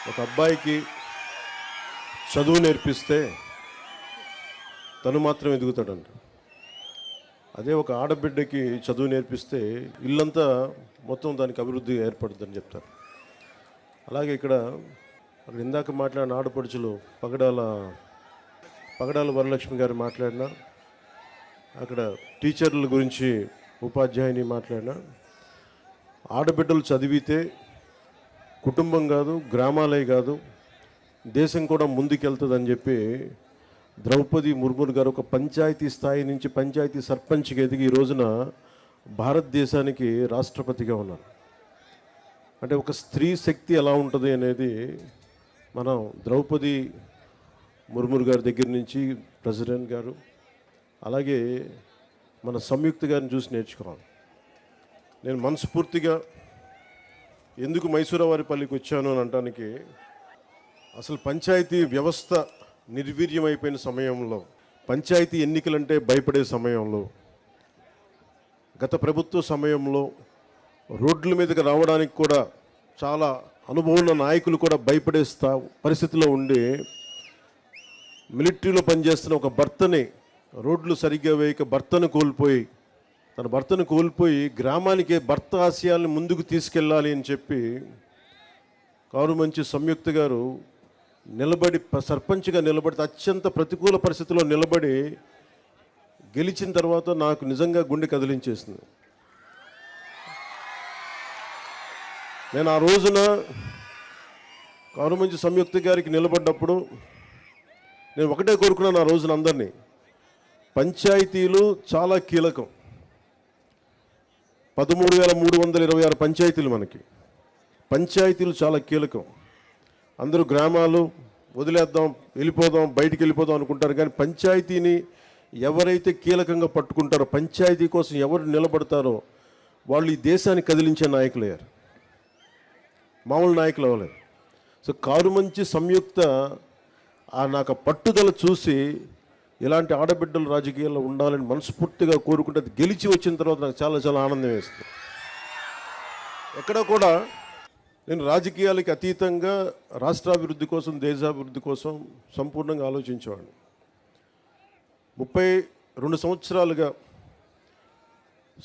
ఒక అబ్బాయికి చదువు నేర్పిస్తే తను మాత్రం ఎదుగుతాడంట. అదే ఒక ఆడబిడ్డకి చదువు నేర్పిస్తే ఇల్లంతా మొత్తం దానికి అభివృద్ధి ఏర్పడుతుందని చెప్తారు. అలాగే అక్కడ ఇందాక మాట్లాడిన ఆడపడుచులు పగడాల వరలక్ష్మి గారు మాట్లాడినా, అక్కడ టీచర్ల గురించి ఉపాధ్యాయుని మాట్లాడినా, ఆడబిడ్డలు చదివితే కుటుంబం కాదు, గ్రామాలే కాదు, దేశం కూడా ముందుకెళ్తుందని చెప్పి ద్రౌపది ముర్ము గారు ఒక పంచాయతీ స్థాయి నుంచి పంచాయతీ సర్పంచ్కి ఎదిగి ఈ రోజున భారతదేశానికి రాష్ట్రపతిగా ఉన్నారు. అంటే ఒక స్త్రీ శక్తి ఎలా ఉంటుంది అనేది మనం ద్రౌపది ముర్ము గారి దగ్గర నుంచి ప్రెసిడెంట్ గారు, అలాగే మన సంయుక్త గారిని చూసి నేర్చుకోవాలి. నేను మనస్ఫూర్తిగా ఎందుకు మైసూరవారిపల్లికి వచ్చాను అని అనడానికి, అసలు పంచాయతీ వ్యవస్థ నిర్వీర్యమైపోయిన సమయంలో, పంచాయతీ ఎన్నికలంటే భయపడే సమయంలో, గత ప్రభుత్వ సమయంలో రోడ్ల మీదకి రావడానికి కూడా చాలా అనుభవం ఉన్న నాయకులు కూడా భయపడే పరిస్థితిలో ఉండి మిలిటరీలో పనిచేస్తున్న ఒక భర్తని రోడ్లు సరిగ్గా వేయక తన భర్తను కోల్పోయి గ్రామానికి భర్త ఆశయాలను ముందుకు తీసుకెళ్ళాలి అని చెప్పి కారుమంచి సంయుక్త గారు నిలబడి సర్పంచ్గా నిలబడి అత్యంత ప్రతికూల పరిస్థితిలో నిలబడి గెలిచిన తర్వాత నాకు నిజంగా గుండె కదిలించేసింది. నేను ఆ రోజున కారుమంచి సంయుక్త గారికి నిలబడ్డప్పుడు నేను ఒకటే కోరుకున్నాను ఆ రోజున అందరినీ, పంచాయతీలు చాలా కీలకం. 13,326 పంచాయతీలు మనకి. పంచాయతీలు చాలా కీలకం. అందరూ గ్రామాలు వదిలేద్దాం, వెళ్ళిపోదాం, బయటికి వెళ్ళిపోదాం అనుకుంటారు, కానీ పంచాయతీని ఎవరైతే కీలకంగా పట్టుకుంటారో, పంచాయతీ కోసం ఎవరు నిలబడతారో వాళ్ళు ఈ దేశాన్ని కదిలించే నాయకులు అయ్యారు, మామూలు నాయకులు అవ్వలేదు. సో కారుమంచి సంయుక్త నాకు పట్టుదల చూసి ఇలాంటి ఆడబిడ్డలు రాజకీయాల్లో ఉండాలని మనస్ఫూర్తిగా కోరుకుంటే, అది గెలిచి వచ్చిన తర్వాత నాకు చాలా చాలా ఆనందం వేస్తుంది. ఎక్కడ కూడా నేను రాజకీయాలకి అతీతంగా రాష్ట్రాభివృద్ధి కోసం, దేశాభివృద్ధి కోసం సంపూర్ణంగా ఆలోచించేవాడిని. 32 సంవత్సరాలుగా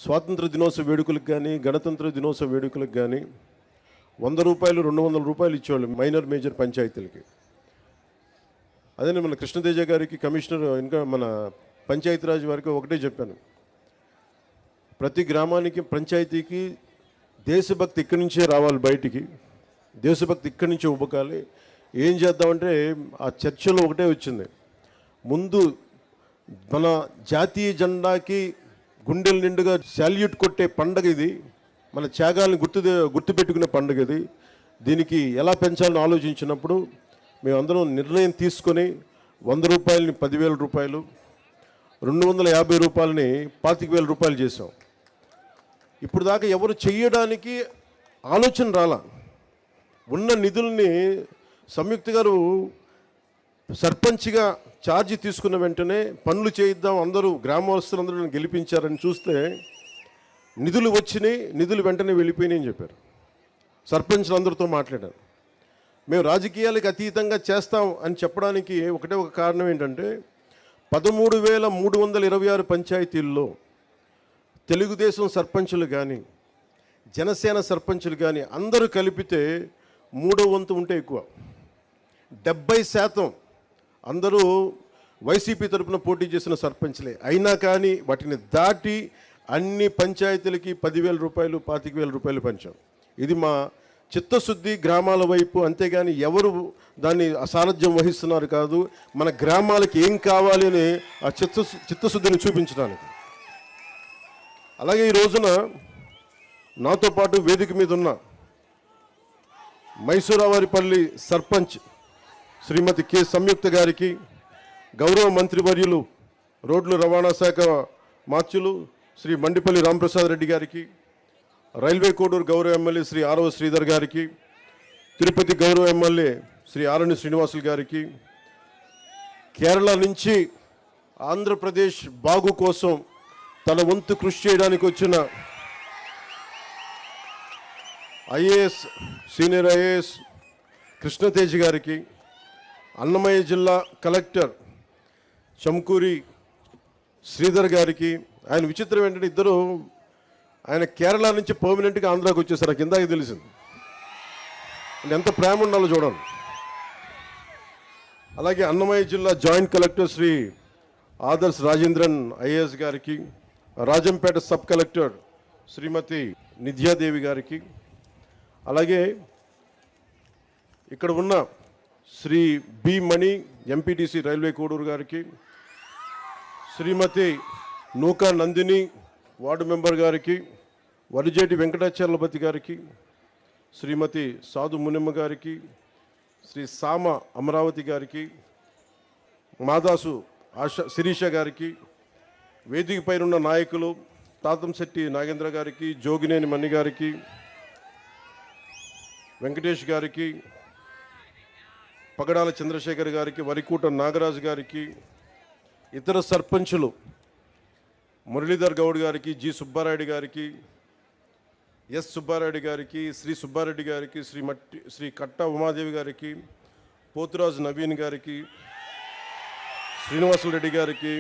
స్వాతంత్ర దినోత్సవ వేడుకలకు కానీ, గణతంత్ర దినోత్సవ వేడుకలకు కానీ 100 రూపాయలు, 200 రూపాయలు ఇచ్చేవాళ్ళు మైనర్ మేజర్ పంచాయతీలకి. అదే మన కృష్ణతేజ గారికి, కమిషనర్, ఇంకా మన పంచాయతీరాజ్ వారికి ఒకటే చెప్పాను, ప్రతి గ్రామానికి, పంచాయతీకి దేశభక్తి ఇక్కడి నుంచే రావాలి, బయటికి దేశభక్తి ఇక్కడి నుంచే ఉబకాలి. ఏం చేద్దామంటే ఆ చర్చలో ఒకటే వచ్చింది, ముందు మన జాతీయ జెండాకి గుండెల నిండుగా శాల్యూట్ కొట్టే పండగ ఇది, మన త్యాగాలను గుర్తుపెట్టుకునే పండుగ ఇది. దీనికి ఎలా పెంచాలని ఆలోచించినప్పుడు మేమందరం నిర్ణయం తీసుకొని 100 రూపాయలని 10,000 రూపాయలు, 250 రూపాయలని 25,000 రూపాయలు చేసాం. ఇప్పుడు దాకా ఎవరు చెయ్యడానికి ఆలోచన రాలా. ఉన్న నిధుల్ని సంయుక్త గారు సర్పంచ్గా ఛార్జీ తీసుకున్న వెంటనే పనులు చేయిద్దాం, అందరూ గ్రామస్తులందరూ నన్ను గెలిపించారని చూస్తే నిధులు వచ్చినాయి, నిధులు వెంటనే వెళ్ళిపోయినాయి అని చెప్పారు. సర్పంచ్లు అందరితో మాట్లాడారు. మేము రాజకీయాలకు అతీతంగా చేస్తాం అని చెప్పడానికి ఒకటే ఒక కారణం ఏంటంటే, 13,326 పంచాయతీల్లో తెలుగుదేశం సర్పంచులు కానీ, జనసేన సర్పంచులు కానీ అందరూ కలిపితే 3వ వంతు ఉంటే ఎక్కువ. 70% అందరూ వైసీపీ తరఫున పోటీ చేసిన సర్పంచ్లే. అయినా కానీ వాటిని దాటి అన్ని పంచాయతీలకి 10,000 రూపాయలు, 25,000 రూపాయలు పంచాం. ఇది మా చిత్తశుద్ధి గ్రామాల వైపు, అంతేగాని ఎవరు దాన్ని అసారథ్యం వహిస్తున్నారు కాదు, మన గ్రామాలకి ఏం కావాలి అని ఆ చిత్తశుద్ధిని చూపించడానికి. అలాగే ఈ రోజున నాతో పాటు వేదిక మీద ఉన్న మైసూరవారిపల్లి సర్పంచ్ శ్రీమతి కె సంయుక్త గారికి, గౌరవ మంత్రివర్యులు రోడ్లు రవాణా శాఖ మార్చులు శ్రీ మండిపల్లి రాంప్రసాద్ రెడ్డి గారికి, రైల్వే కోడూరు గౌరవ ఎమ్మెల్యే శ్రీ ఆరవ శ్రీధర్ గారికి, తిరుపతి గౌరవ ఎమ్మెల్యే శ్రీ ఆరణి శ్రీనివాసులు గారికి, కేరళ నుంచి ఆంధ్రప్రదేశ్ బాగు కోసం తన వంతు కృషి చేయడానికి వచ్చిన ఐఏఎస్, సీనియర్ ఐఏఎస్ కృష్ణతేజ్ గారికి, అన్నమయ్య జిల్లా కలెక్టర్ చంకూరి శ్రీధర్ గారికి. ఆయన విచిత్రం ఏంటంటే ఇద్దరు ఆయన కేరళ నుంచి పర్మనెంట్గా ఆంధ్రాకి వచ్చేసారు. నాకు ఇందాక తెలిసింది. ఎంత ప్రేమ ఉండాలో చూడండి. అలాగే అన్నమయ్య జిల్లా joint collector Shri Adarsh Rajendran IAS గారికి, రాజంపేట సబ్ కలెక్టర్ శ్రీమతి నిధ్యాదేవి గారికి, అలాగే ఇక్కడ ఉన్న Shri B Mani MPTC Railway Koduru గారికి, శ్రీమతి నూకా నందిని వార్డు మెంబర్ గారికి, వరిజేటి వెంకటాచలపతి గారికి, శ్రీమతి సాధు మునిమ్మ గారికి, శ్రీ సామ అమరావతి గారికి, మాదాసు శిరీష గారికి, వేదిక పైనున్న నాయకులు తాతంశెట్టి నాగేంద్ర గారికి, జోగినేని మణి గారికి, వెంకటేష్ గారికి, పగడాల చంద్రశేఖర్ గారికి, వరికూట నాగరాజు గారికి, ఇతర సర్పంచులు మురళీధర్ గౌడ్ గారికి, జి సుబ్బారెడ్డి గారికి, ఎస్ సుబ్బారెడ్డి గారికి, శ్రీ సుబ్బారెడ్డి గారికి, శ్రీ కట్ట ఉమాదేవి గారికి, పోతురాజు నవీన్ గారికి, శ్రీనివాసులరెడ్డి గారికి,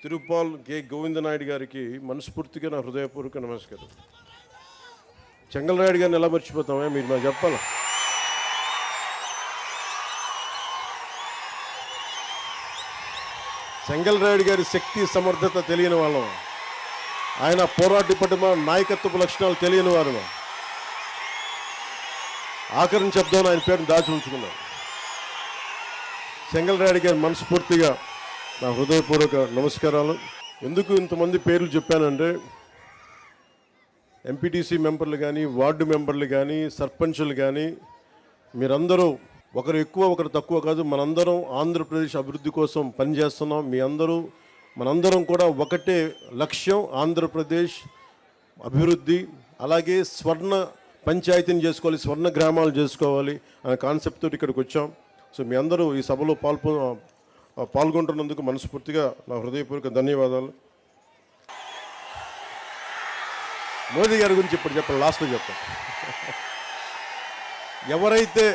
తిరుపాల్ కె గోవిందనాయుడు గారికి మనస్ఫూర్తిగా నా హృదయపూర్వక నమస్కారం. చెంగల్రాయుడు గారిని ఎలా మర్చిపోతామే, మీరు నాకు చెప్పాలా? చెంగల్రాయుడు గారి శక్తి సమర్థత తెలియని వాళ్ళం, ఆయన పోరాట పటిమ నాయకత్వపు లక్షణాలు తెలియని వారు. ఆఖరిని చెప్దాను, ఆయన పేరుని దాచి ఉంచుకున్నాను. చెంగల్రాయుడు గారి మనస్ఫూర్తిగా నా హృదయపూర్వక నమస్కారాలు. ఎందుకు ఇంతమంది పేర్లు చెప్పానంటే, ఎంపీటీసీ మెంబర్లు కానీ, వార్డు మెంబర్లు కానీ, సర్పంచులు కానీ, మీరందరూ ఒకరు ఎక్కువ ఒకరు తక్కువ కాదు, మనందరం ఆంధ్రప్రదేశ్ అభివృద్ధి కోసం పనిచేస్తున్నాం. మీ అందరూ మనందరం కూడా ఒకటే లక్ష్యం, ఆంధ్రప్రదేశ్ అభివృద్ధి. అలాగే స్వర్ణ పంచాయతీని చేసుకోవాలి, స్వర్ణ గ్రామాలు చేసుకోవాలి అనే కాన్సెప్ట్ తోటి ఇక్కడికి వచ్చాం. సో మీ అందరూ ఈ సభలో పాల్గొంటున్నందుకు మనస్ఫూర్తిగా నా హృదయపూర్వక ధన్యవాదాలు. మోదీ గారి గురించి ఇప్పుడు చెప్పండి, లాస్ట్లో చెప్పండి. ఎవరైతే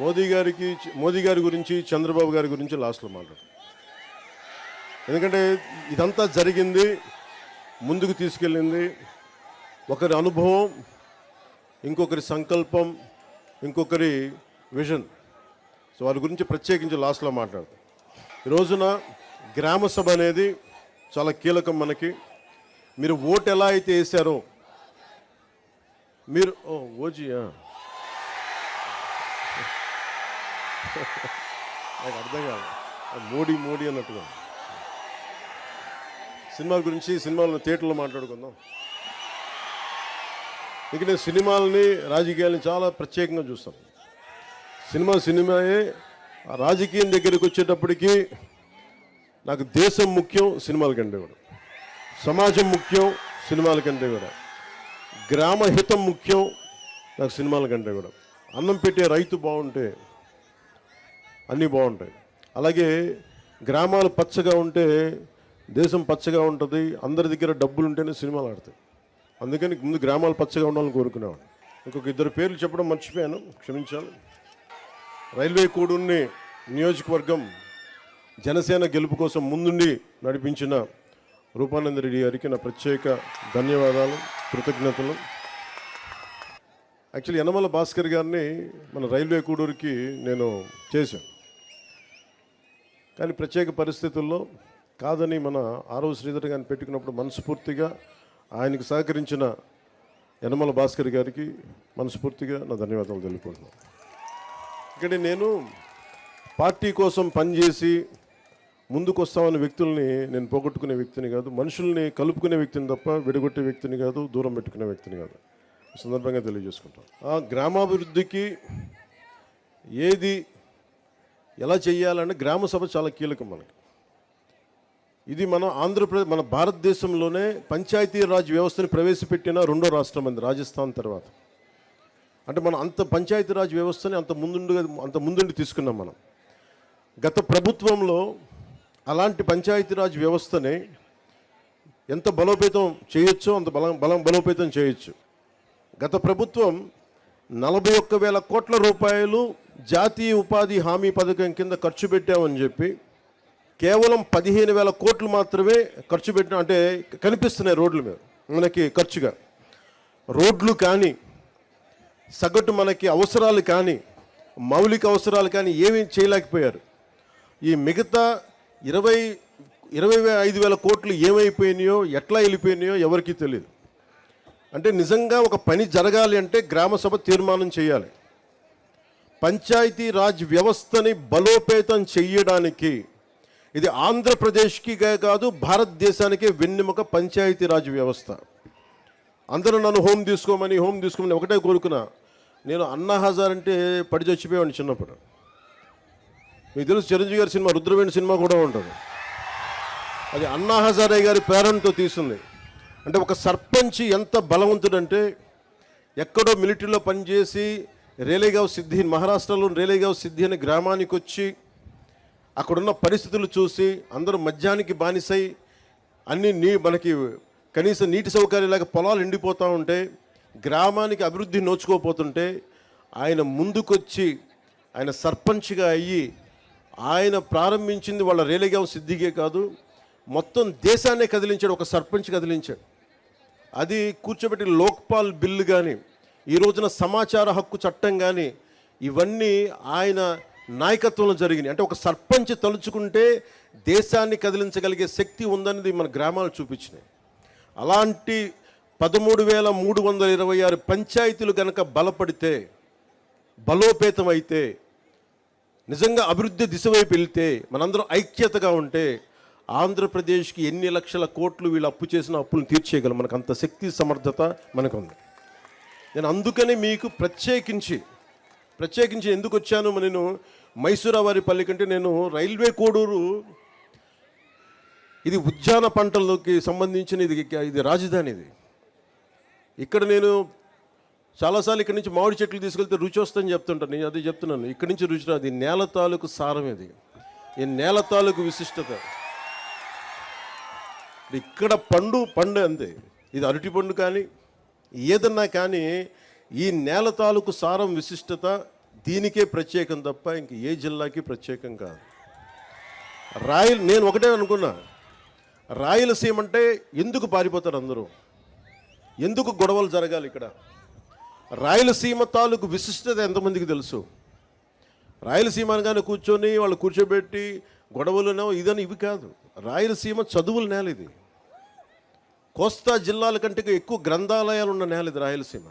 మోదీ గారి గురించి, చంద్రబాబు గారి గురించి లాస్ట్లో మాట్లాడు. ఎందుకంటే ఇదంతా జరిగింది, ముందుకు తీసుకెళ్ళింది ఒకరి అనుభవం, ఇంకొకరి సంకల్పం, ఇంకొకరి విజన్. సో వారి గురించి ప్రత్యేకించి లాస్ట్లో మాట్లాడతాం. ఈ రోజున గ్రామ సభ అనేది చాలా కీలకం మనకి. మీరు ఓటు ఎలా అయితే వేశారో, మీరు ఓజీయా నాకు అర్థం కాదు, మోడీ అన్నట్టుగా. సినిమాల గురించి థియేటర్లో మాట్లాడుకుందాం. ఇక నేను సినిమాలని, రాజకీయాలని చాలా ప్రత్యేకంగా చూస్తాను. సినిమాయే. రాజకీయం దగ్గరికి వచ్చేటప్పటికి నాకు దేశం ముఖ్యం సినిమాల కంటే కూడా, సమాజం ముఖ్యం సినిమాల కంటే కూడా, గ్రామ హితం ముఖ్యం నాకు సినిమాల కంటే కూడా. అన్నం పెట్టే రైతు బాగుంటే అన్నీ బాగుంటాయి. అలాగే గ్రామాలు పచ్చగా ఉంటే దేశం పచ్చగా ఉంటుంది. అందరి దగ్గర డబ్బులు ఉంటేనే సినిమాలు ఆడతాయి. అందుకని ముందు గ్రామాలు పచ్చగా ఉండాలని కోరుకునేవాడు. ఇంకొక ఇద్దరు పేర్లు చెప్పడం మర్చిపోయాను, క్షమించాలి. రైల్వే కోడూరుని నియోజకవర్గం జనసేన గెలుపు కోసం ముందుండి నడిపించిన రూపానందరెడ్డి గారికి నా ప్రత్యేక ధన్యవాదాలు, కృతజ్ఞతలు. యాక్చువల్లీ యనమల భాస్కర్ గారిని మన రైల్వే కోడూరుకి నేను చేశాను, కానీ ప్రత్యేక పరిస్థితుల్లో కాదని మన ఆరవ శ్రీధర్ గారిని పెట్టుకున్నప్పుడు మనస్ఫూర్తిగా ఆయనకు సహకరించిన యనమల భాస్కర్ గారికి మనస్ఫూర్తిగా నా ధన్యవాదాలు తెలుపుకుంటున్నాను. ఇక్కడ నేను పార్టీ కోసం పనిచేసి ముందుకు వస్తామన్న వ్యక్తుల్ని నేను పోగొట్టుకునే వ్యక్తిని కాదు, మనుషుల్ని కలుపుకునే వ్యక్తిని తప్ప విడగొట్టే వ్యక్తిని కాదు, దూరం పెట్టుకునే వ్యక్తిని కాదు. సందర్భంగా తెలియజేసుకుంటాం. ఆ గ్రామాభివృద్ధికి ఏది ఎలా చేయాలంటే గ్రామ సభ చాలా కీలకం మనకి. ఇది మన ఆంధ్రప్రదేశ్, మన భారతదేశంలోనే పంచాయతీరాజ్ వ్యవస్థని ప్రవేశపెట్టిన రెండో రాష్ట్రం అంది, రాజస్థాన్ తర్వాత. అంటే మనం అంత పంచాయతీరాజ్ వ్యవస్థని అంత ముందుండి తీసుకున్నాం మనం. గత ప్రభుత్వంలో అలాంటి పంచాయతీరాజ్ వ్యవస్థని ఎంత బలోపేతం చేయొచ్చో అంత బలోపేతం చేయొచ్చు. గత ప్రభుత్వం 41,000 కోట్ల రూపాయలు జాతీయ ఉపాధి హామీ పథకం కింద ఖర్చు పెట్టామని చెప్పి కేవలం 15,000 కోట్లు మాత్రమే ఖర్చు పెట్టిన అంటే కనిపిస్తున్నాయి రోడ్ల మీద మనకి ఖర్చుగా. రోడ్లు కానీ సగటు మనకి అవసరాలు కానీ మౌలిక అవసరాలు కానీ ఏమీ చేయలేకపోయారు. ఈ మిగతా 25,000 కోట్లు ఏమైపోయినాయో ఎట్లా వెళ్ళిపోయినాయో ఎవరికీ తెలియదు. అంటే నిజంగా ఒక పని జరగాలి అంటే గ్రామ సభ తీర్మానం చేయాలి. పంచాయతీ రాజ్ వ్యవస్థని బలోపేతం చేయడానికి ఇది ఆంధ్రప్రదేశ్కి కాదు భారతదేశానికే వెన్నెముక పంచాయతీ రాజ్ వ్యవస్థ. అందరూ నన్ను హోమ్ తీసుకోమని ఒకటే కోరుకున్నా. నేను అన్నా హజార్ అంటే పడి చచ్చిపోయాను చిన్నప్పుడు. మీకు తెలుసు చిరంజీవి గారి సినిమా రుద్రవేణి సినిమా కూడా ఉంటుంది. అది అన్నా హజారే గారి ప్రేరణతో తీసింది. అంటే ఒక సర్పంచ్ ఎంత బలవంతుడంటే ఎక్కడో మిలిటరీలో పనిచేసి రేలేగావ్ సిద్ధి మహారాష్ట్రలో రేలేగావ్ సిద్ధి అనే గ్రామానికి వచ్చి అక్కడున్న పరిస్థితులు చూసి అందరూ మద్యానికి బానిసై అన్ని మనకి కనీసం నీటి సౌకర్యాలు పొలాలు ఎండిపోతూ ఉంటే గ్రామానికి అభివృద్ధి నోచుకోపోతుంటే ఆయన ముందుకొచ్చి ఆయన సర్పంచ్గా అయ్యి ఆయన ప్రారంభించింది వాళ్ళ రేలేగావ్ సిద్ధికే కాదు మొత్తం దేశాన్నే కదిలించాడు. ఒక సర్పంచ్ కదిలించాడు. అది కూర్చోబెట్టి లోక్పాల్ బిల్లు కానీ ఈ రోజున సమాచార హక్కు చట్టం కానీ ఇవన్నీ ఆయన నాయకత్వంలో జరిగినాయి. అంటే ఒక సర్పంచ్ తలుచుకుంటే దేశాన్ని కదిలించగలిగే శక్తి ఉందనేది మన గ్రామాలు చూపించినాయి. అలాంటి 13,326 పంచాయతీలు కనుక బలపడితే బలోపేతం అయితే నిజంగా అభివృద్ధి దిశ వైపు వెళ్తే మనందరం ఐక్యతగా ఉంటే ఆంధ్రప్రదేశ్కి ఎన్ని లక్షల కోట్లు వీళ్ళు అప్పు చేసిన అప్పులను తీర్చేయగలం. మనకు అంత శక్తి సమర్థత మనకు ఉంది. నేను అందుకని మీకు ప్రత్యేకించి ఎందుకు వచ్చాను, నేను మైసూరావారిపల్లి కంటే నేను రైల్వే కోడూరు ఇది ఉద్యాన పంటలకి సంబంధించిన ఇది రాజధాని. ఇది ఇక్కడ నేను చాలాసార్లు ఇక్కడి నుంచి మామిడి చెట్లు తీసుకెళ్తే రుచి వస్తుందని చెప్తుంటాను. నేను అదే చెప్తున్నాను, ఇక్కడి నుంచి రుచి రాదు. ఈ నేల తాలూకు సారం ఇది, ఈ నేల తాలూకు విశిష్టత. ఇక్కడ పండు అంతే. ఇది అరటి పండు కానీ ఏదన్నా కానీ ఈ నేల తాలూకు సారం విశిష్టత దీనికే ప్రత్యేకం తప్ప ఇంక ఏ జిల్లాకి ప్రత్యేకం కాదు. నేను ఒకటే అనుకున్నా, రాయలసీమ అంటే ఎందుకు పారిపోతారు అందరూ, ఎందుకు గొడవలు జరగాలి ఇక్కడ? రాయలసీమ తాలూకు విశిష్టత ఎంతమందికి తెలుసు? రాయలసీమ అనగానే కూర్చొని వాళ్ళు కూర్చోబెట్టి గొడవలునో ఇదని ఇవి కాదు. రాయలసీమ చదువుల నేల ఇది. కోస్తా జిల్లాల కంటే ఎక్కువ గ్రంథాలయాలు ఉన్న నేల ఇది రాయలసీమ.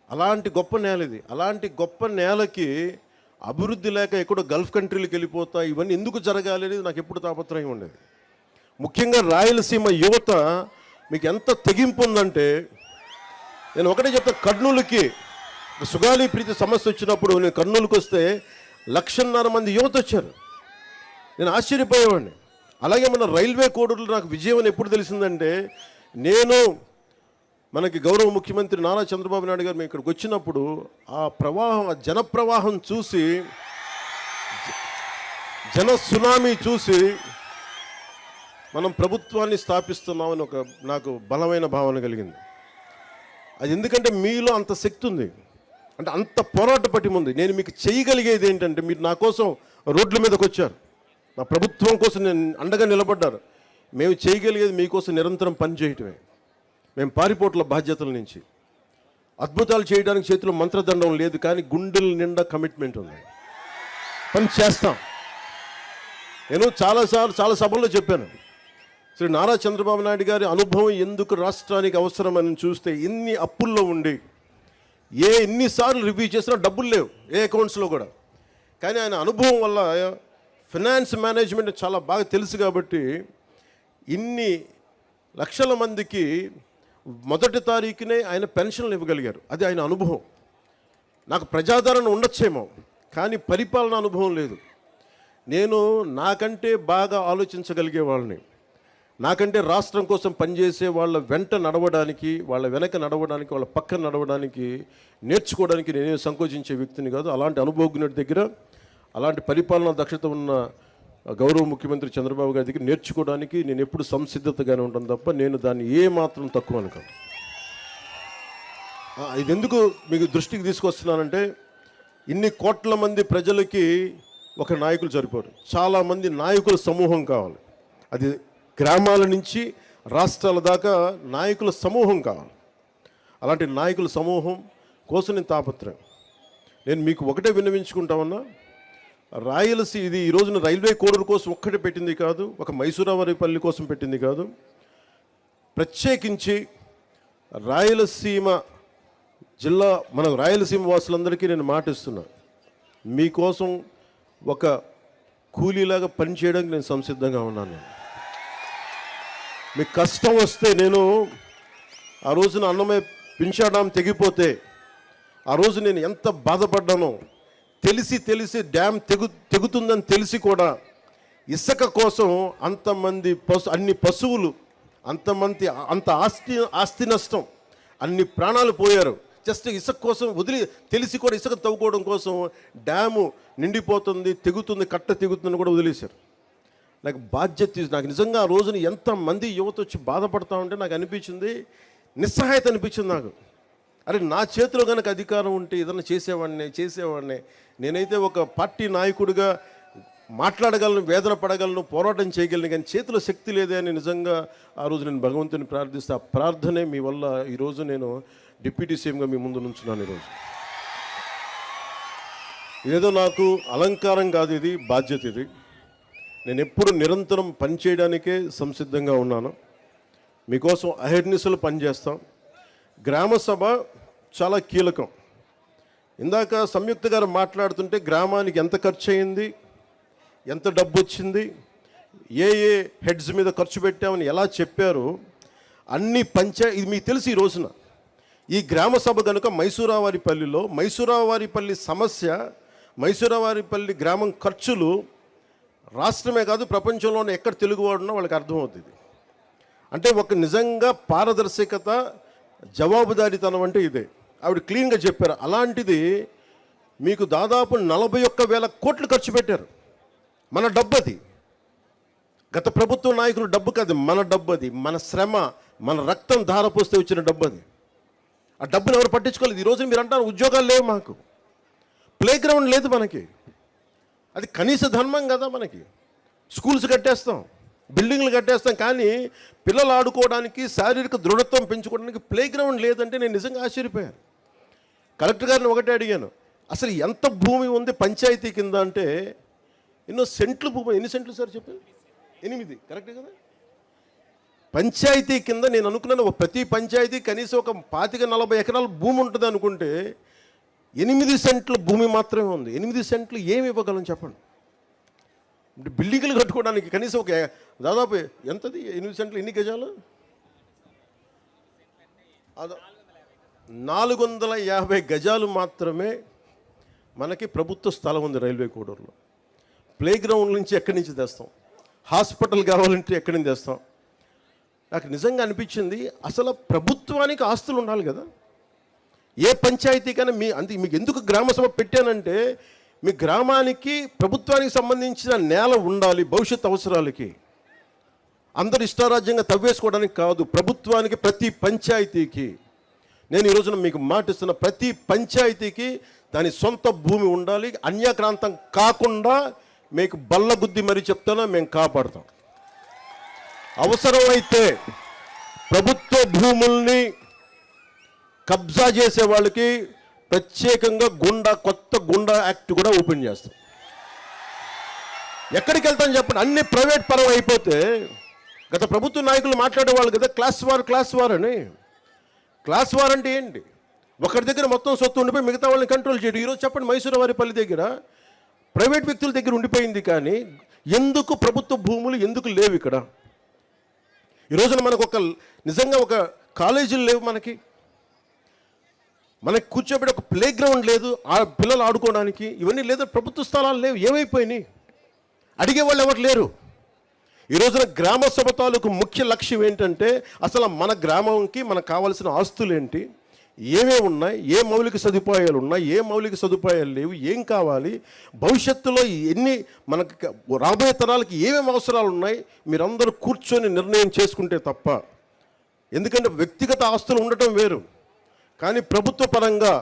అలాంటి గొప్ప నేల ఇది. అలాంటి గొప్ప నేలకి అభివృద్ధి లేక ఎక్కడో గల్ఫ్ కంట్రీలకు వెళ్ళిపోతా ఇవన్నీ ఎందుకు జరగాలి అనేది నాకు ఎప్పుడు తాపత్రయం ఉండేది. ముఖ్యంగా రాయలసీమ యువత మీకు ఎంత తెగింపు ఉందంటే నేను ఒకటే చెప్తా, కర్నూలుకి సుగాలి ప్రీతి సమస్య వచ్చినప్పుడు నేను కర్నూలుకి వస్తే 1,50,000 మంది యువత వచ్చారు. నేను ఆశ్చర్యపోయేవాడిని. అలాగే మన రైల్వే కోడూరులో నాకు విజయం అని ఎప్పుడు తెలిసిందంటే మనకి గౌరవ ముఖ్యమంత్రి నారా చంద్రబాబు నాయుడు గారు మేము ఇక్కడికి వచ్చినప్పుడు ఆ ప్రవాహం, ఆ జన ప్రవాహం చూసి, జన సునామీ చూసి మనం ప్రభుత్వాన్ని స్థాపిస్తున్నామని నాకు బలమైన భావన కలిగింది. అది ఎందుకంటే మీలో అంత శక్తి ఉంది, అంటే అంత పోరాట పటిమ ఉంది. నేను మీకు చేయగలిగేది ఏంటంటే మీరు నా కోసం రోడ్ల మీదకి వచ్చారు, నా ప్రభుత్వం కోసం నేను అండగా నిలబడ్డారు. మేము చేయగలిగేది మీకోసం నిరంతరం పనిచేయటమే. మేము పారిపోట్ల బాధ్యతల నుంచి అద్భుతాలు చేయడానికి చేతిలో మంత్రదండం లేదు, కానీ గుండెల నిండా కమిట్మెంట్ ఉంది. పని చేస్తాం. నేను చాలా సభల్లో చెప్పాను, శ్రీ నారా చంద్రబాబు నాయుడు గారి అనుభవం ఎందుకు రాష్ట్రానికి అవసరమని చూస్తే ఇన్ని అప్పుల్లో ఉండి ఎన్నిసార్లు రివ్యూ చేసినా డబ్బులు లేవు ఏ అకౌంట్స్లో కూడా. కానీ ఆయన అనుభవం వల్ల ఫినాన్స్ మేనేజ్మెంట్ చాలా బాగా తెలుసు కాబట్టి ఇన్ని లక్షల మందికి మొదటి తారీఖునే ఆయన పెన్షన్లు ఇవ్వగలిగారు. అది ఆయన అనుభవం. నాకు ప్రజాదరణ ఉండొచ్చేమో, కానీ పరిపాలన అనుభవం లేదు. నేను నాకంటే బాగా ఆలోచించగలిగే వాళ్ళని, నాకంటే రాష్ట్రం కోసం పనిచేసే వాళ్ళ వెంట నడవడానికి, వాళ్ళ వెనక నడవడానికి, వాళ్ళ పక్కన నడవడానికి, నేర్చుకోవడానికి నేనే సంకోచించే వ్యక్తిని కాదు. అలాంటి అనుభవజ్ఞుడి దగ్గర, అలాంటి పరిపాలనా దక్షత ఉన్న గౌరవ ముఖ్యమంత్రి చంద్రబాబు గారి దగ్గర నేర్చుకోవడానికి నేను ఎప్పుడు సంసిద్ధతగానే ఉంటాను తప్ప నేను దాన్ని ఏ మాత్రం తక్కువ అనుకోను. ఇది ఎందుకు మీకు దృష్టికి తీసుకొస్తున్నానంటే, ఇన్ని కోట్ల మంది ప్రజలకి ఒక నాయకులు సరిపోరు. చాలామంది నాయకుల సమూహం కావాలి. అది గ్రామాల నుంచి రాష్ట్రాల దాకా నాయకుల సమూహం కావాలి. అలాంటి నాయకుల సమూహం కోసం నేను తాపత్రయం. నేను మీకు ఒకటే విన్నవించుకుంటామన్నా, రాయలసీమ ఇది ఈ రోజున రైల్వే కోడూరు కోసం ఒక్కటే పెట్టింది కాదు, ఒక మైసూరావారిపల్లి కోసం పెట్టింది కాదు. ప్రత్యేకించి రాయలసీమ జిల్లా, మన రాయలసీమ వాసులందరికీ నేను మాటిస్తున్నా, మీకోసం ఒక కూలీలాగా పనిచేయడానికి నేను సంసిద్ధంగా ఉన్నాను. మీకు కష్టం వస్తే, నేను ఆ రోజున అన్నమయ్య పింఛా డ్యామ్ తెగిపోతే ఆ రోజు నేను ఎంత బాధపడ్డానో, తెలిసి డ్యామ్ తెగుతుందని తెలిసి కూడా ఇసుక కోసం అంతమంది అన్ని పశువులు, అంత ఆస్తి నష్టం, అన్ని ప్రాణాలు పోయారు జస్ట్ ఇసుక కోసం. తెలిసి కూడా ఇసుక తవ్వుకోవడం కోసం డ్యాము నిండిపోతుంది, తెగుతుంది, కట్ట తెగుతుందని కూడా వదిలేశారు. నాకు బాధ్యత, నాకు నిజంగా ఆ రోజున ఎంతమంది యువత వచ్చి బాధపడతా ఉంటే నాకు అనిపించింది, నిస్సహాయత అనిపించింది నాకు. అరే, నా చేతిలో కనుక అధికారం ఉంటే ఏదైనా చేసేవాడిని. నేనైతే ఒక పార్టీ నాయకుడిగా మాట్లాడగలను, వేదన పడగలను, పోరాటం చేయగలను, కానీ చేతిలో శక్తి లేదే అని నిజంగా ఆ రోజు నేను భగవంతుని ప్రార్థిస్తే, ఆ ప్రార్థనే మీ వల్ల ఈరోజు నేను డిప్యూటీ సీఎంగా మీ ముందు నుంచున్నాను. ఈరోజు ఏదో నాకు అలంకారం కాదు, ఇది బాధ్యత. ఇది నేను ఎప్పుడు నిరంతరం పనిచేయడానికే సంసిద్ధంగా ఉన్నాను. మీకోసం అహర్నిశలు పనిచేస్తాం. గ్రామ సభ చాలా కీలకం. ఇందాక సంయుక్త గారు మాట్లాడుతుంటే గ్రామానికి ఎంత ఖర్చు అయింది, ఎంత డబ్బు వచ్చింది, ఏ హెడ్స్ మీద ఖర్చు పెట్టామని ఎలా చెప్పారు, అన్ని ఇది మీకు తెలిసి ఈ రోజున ఈ గ్రామ సభ కనుక మైసూరావారిపల్లి సమస్య, మైసూరావారిపల్లి గ్రామం ఖర్చులు రాష్ట్రమే కాదు ప్రపంచంలోనే ఎక్కడ తెలుగువాడున్నా వాళ్ళకి అర్థమవుతుంది. అంటే ఒక నిజంగా పారదర్శకత, జవాబుదారీతనం అంటే ఇదే. ఆవిడ క్లీన్గా చెప్పారు. అలాంటిది మీకు దాదాపు 41,000 కోట్లు ఖర్చు పెట్టారు. మన డబ్బు అది, గత ప్రభుత్వ నాయకుల డబ్బు కాదు, మన డబ్బు అది, మన శ్రమ, మన రక్తం ధారపోస్తే వచ్చిన డబ్బు అది. ఆ డబ్బును ఎవరు పట్టించుకోలేదు. ఈరోజు మీరు అంటారు ఉద్యోగాలు లేవు, మాకు ప్లే గ్రౌండ్ లేదు, మనకి అది కనీస ధర్మం కదా. మనకి స్కూల్స్ కట్టేస్తాం, బిల్డింగ్లు కట్టేస్తాం, కానీ పిల్లలు ఆడుకోవడానికి, శారీరక దృఢత్వం పెంచుకోవడానికి ప్లే గ్రౌండ్ లేదంటే నేను నిజంగా ఆశ్చర్యపోయాను. కలెక్టర్ గారిని ఒకటే అడిగాను, అసలు ఎంత భూమి ఉంది పంచాయతీ కింద అంటే, ఎన్నో సెంట్లు భూమి. ఎన్ని సెంట్లు సార్ చెప్పారు? 8, కరెక్టే కదా. పంచాయతీ కింద నేను అనుకున్నాను ప్రతి పంచాయతీ కనీసం ఒక 25-40 ఎకరాల భూమి ఉంటుంది అనుకుంటే 8 సెంట్ల భూమి మాత్రమే ఉంది. 8 సెంట్లు ఏమి ఇవ్వగలం చెప్పండి. అంటే బిల్డింగ్లు కట్టుకోవడానికి కనీసం ఒక దాదాపు ఎంతది 8 సెంట్లు ఎన్ని గజాలు? 450 గజాలు మాత్రమే మనకి ప్రభుత్వ స్థలం ఉంది రైల్వే కోడూరులో. ప్లే గ్రౌండ్ నుంచి ఎక్కడి నుంచి తెస్తాం? హాస్పిటల్ కావాలంటే ఎక్కడి నుంచి తెస్తాం? నాకు నిజంగా అనిపించింది, అసలు ప్రభుత్వానికి ఆస్తులు ఉండాలి కదా. ఏ పంచాయతీకైనా మీకు ఎందుకు గ్రామ సభ పెట్టానంటే, మీ గ్రామానికి ప్రభుత్వానికి సంబంధించిన నేల ఉండాలి భవిష్యత్ అవసరాలకి. అందరు ఇష్టారాజ్యంగా తవ్వేసుకోవడానికి కాదు, ప్రభుత్వానికి ప్రతి పంచాయతీకి. నేను ఈ రోజున మీకు మాటిస్తున్న, ప్రతి పంచాయతీకి దాని సొంత భూమి ఉండాలి. అన్యాక్రాంతం కాకుండా మీకు బల్లగుద్ది మరీ చెప్తానో మేము కాపాడుతాం. అవసరమైతే ప్రభుత్వ భూముల్ని కబ్జా చేసే వాళ్ళకి ప్రత్యేకంగా కొత్త గుండా యాక్ట్ కూడా ఓపెన్ చేస్తాం. ఎక్కడికి వెళ్తాను చెప్పండి? అన్ని ప్రైవేట్ పరం అయిపోతే, గత ప్రభుత్వ నాయకులు మాట్లాడేవాళ్ళు కదా క్లాస్ వార్ అని. క్లాస్ వార్ అంటే ఏంటి? ఒకరి దగ్గర మొత్తం సొత్తు ఉండిపోయి మిగతా వాళ్ళని కంట్రోల్ చేయడం. ఈరోజు చెప్పండి, మైసూరావారిపల్లి దగ్గర ప్రైవేట్ వ్యక్తుల దగ్గర ఉండిపోయింది, కానీ ఎందుకు ప్రభుత్వ భూములు ఎందుకు లేవు ఇక్కడ? ఈరోజున మనకు నిజంగా ఒక కాలేజీలు లేవు, మనకి కూర్చోబెట్టి ఒక ప్లే గ్రౌండ్ లేదు, పిల్లలు ఆడుకోవడానికి ఇవన్నీ లేదు, ప్రభుత్వ స్థలాలు లేవు. ఏమైపోయినాయి? అడిగేవాళ్ళు ఎవరు లేరు. ఈ రోజున గ్రామ సభ తాలూకు ముఖ్య లక్ష్యం ఏంటంటే, అసలు మన గ్రామంకి మనకు కావాల్సిన ఆస్తులు ఏంటి, ఏమేమి ఉన్నాయి, ఏ మౌలిక సదుపాయాలు ఉన్నాయి, ఏ మౌలిక సదుపాయాలు లేవు, ఏం కావాలి, భవిష్యత్తులో మనకు రాబోయే తరాలకి ఏమేమి అవసరాలు ఉన్నాయి, మీరందరూ కూర్చొని నిర్ణయం చేసుకుంటే తప్ప. ఎందుకంటే వ్యక్తిగత ఆస్తులు ఉండటం వేరు, కానీ ప్రభుత్వ పరంగా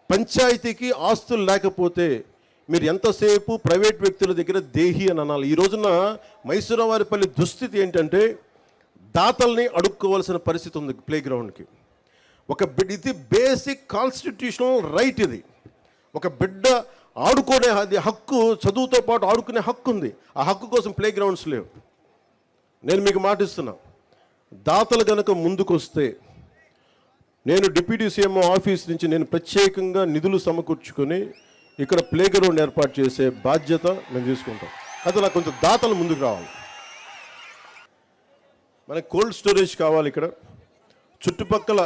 పంచాయతీకి ఆస్తులు లేకపోతే మీరు ఎంతసేపు ప్రైవేట్ వ్యక్తుల దగ్గర దేహి అని అనాలి. ఈ రోజున మైసూరావారిపల్లి దుస్థితి ఏంటంటే దాతల్ని అడుక్కోవాల్సిన పరిస్థితి ఉంది ప్లే గ్రౌండ్కి. ఇది బేసిక్ కాన్స్టిట్యూషనల్ రైట్. ఇది ఒక బిడ్డ ఆడుకునే హక్కు, చదువుతో పాటు ఆడుకునే హక్కు ఉంది. ఆ హక్కు కోసం ప్లే గ్రౌండ్స్ లేవు. నేను మీకు మాటిస్తున్నా, దాతలు కనుక ముందుకొస్తే నేను డిప్యూటీ సీఎం ఆఫీస్ నుంచి నేను ప్రత్యేకంగా నిధులు సమకూర్చుకొని ఇక్కడ ప్లే గ్రౌండ్ ఏర్పాటు చేసే బాధ్యత మేము తీసుకుంటాం. అయితే నాకు కొంచెం దాతలు ముందుకు రావాలి. మనకి కోల్డ్ స్టోరేజ్ కావాలి. ఇక్కడ చుట్టుపక్కల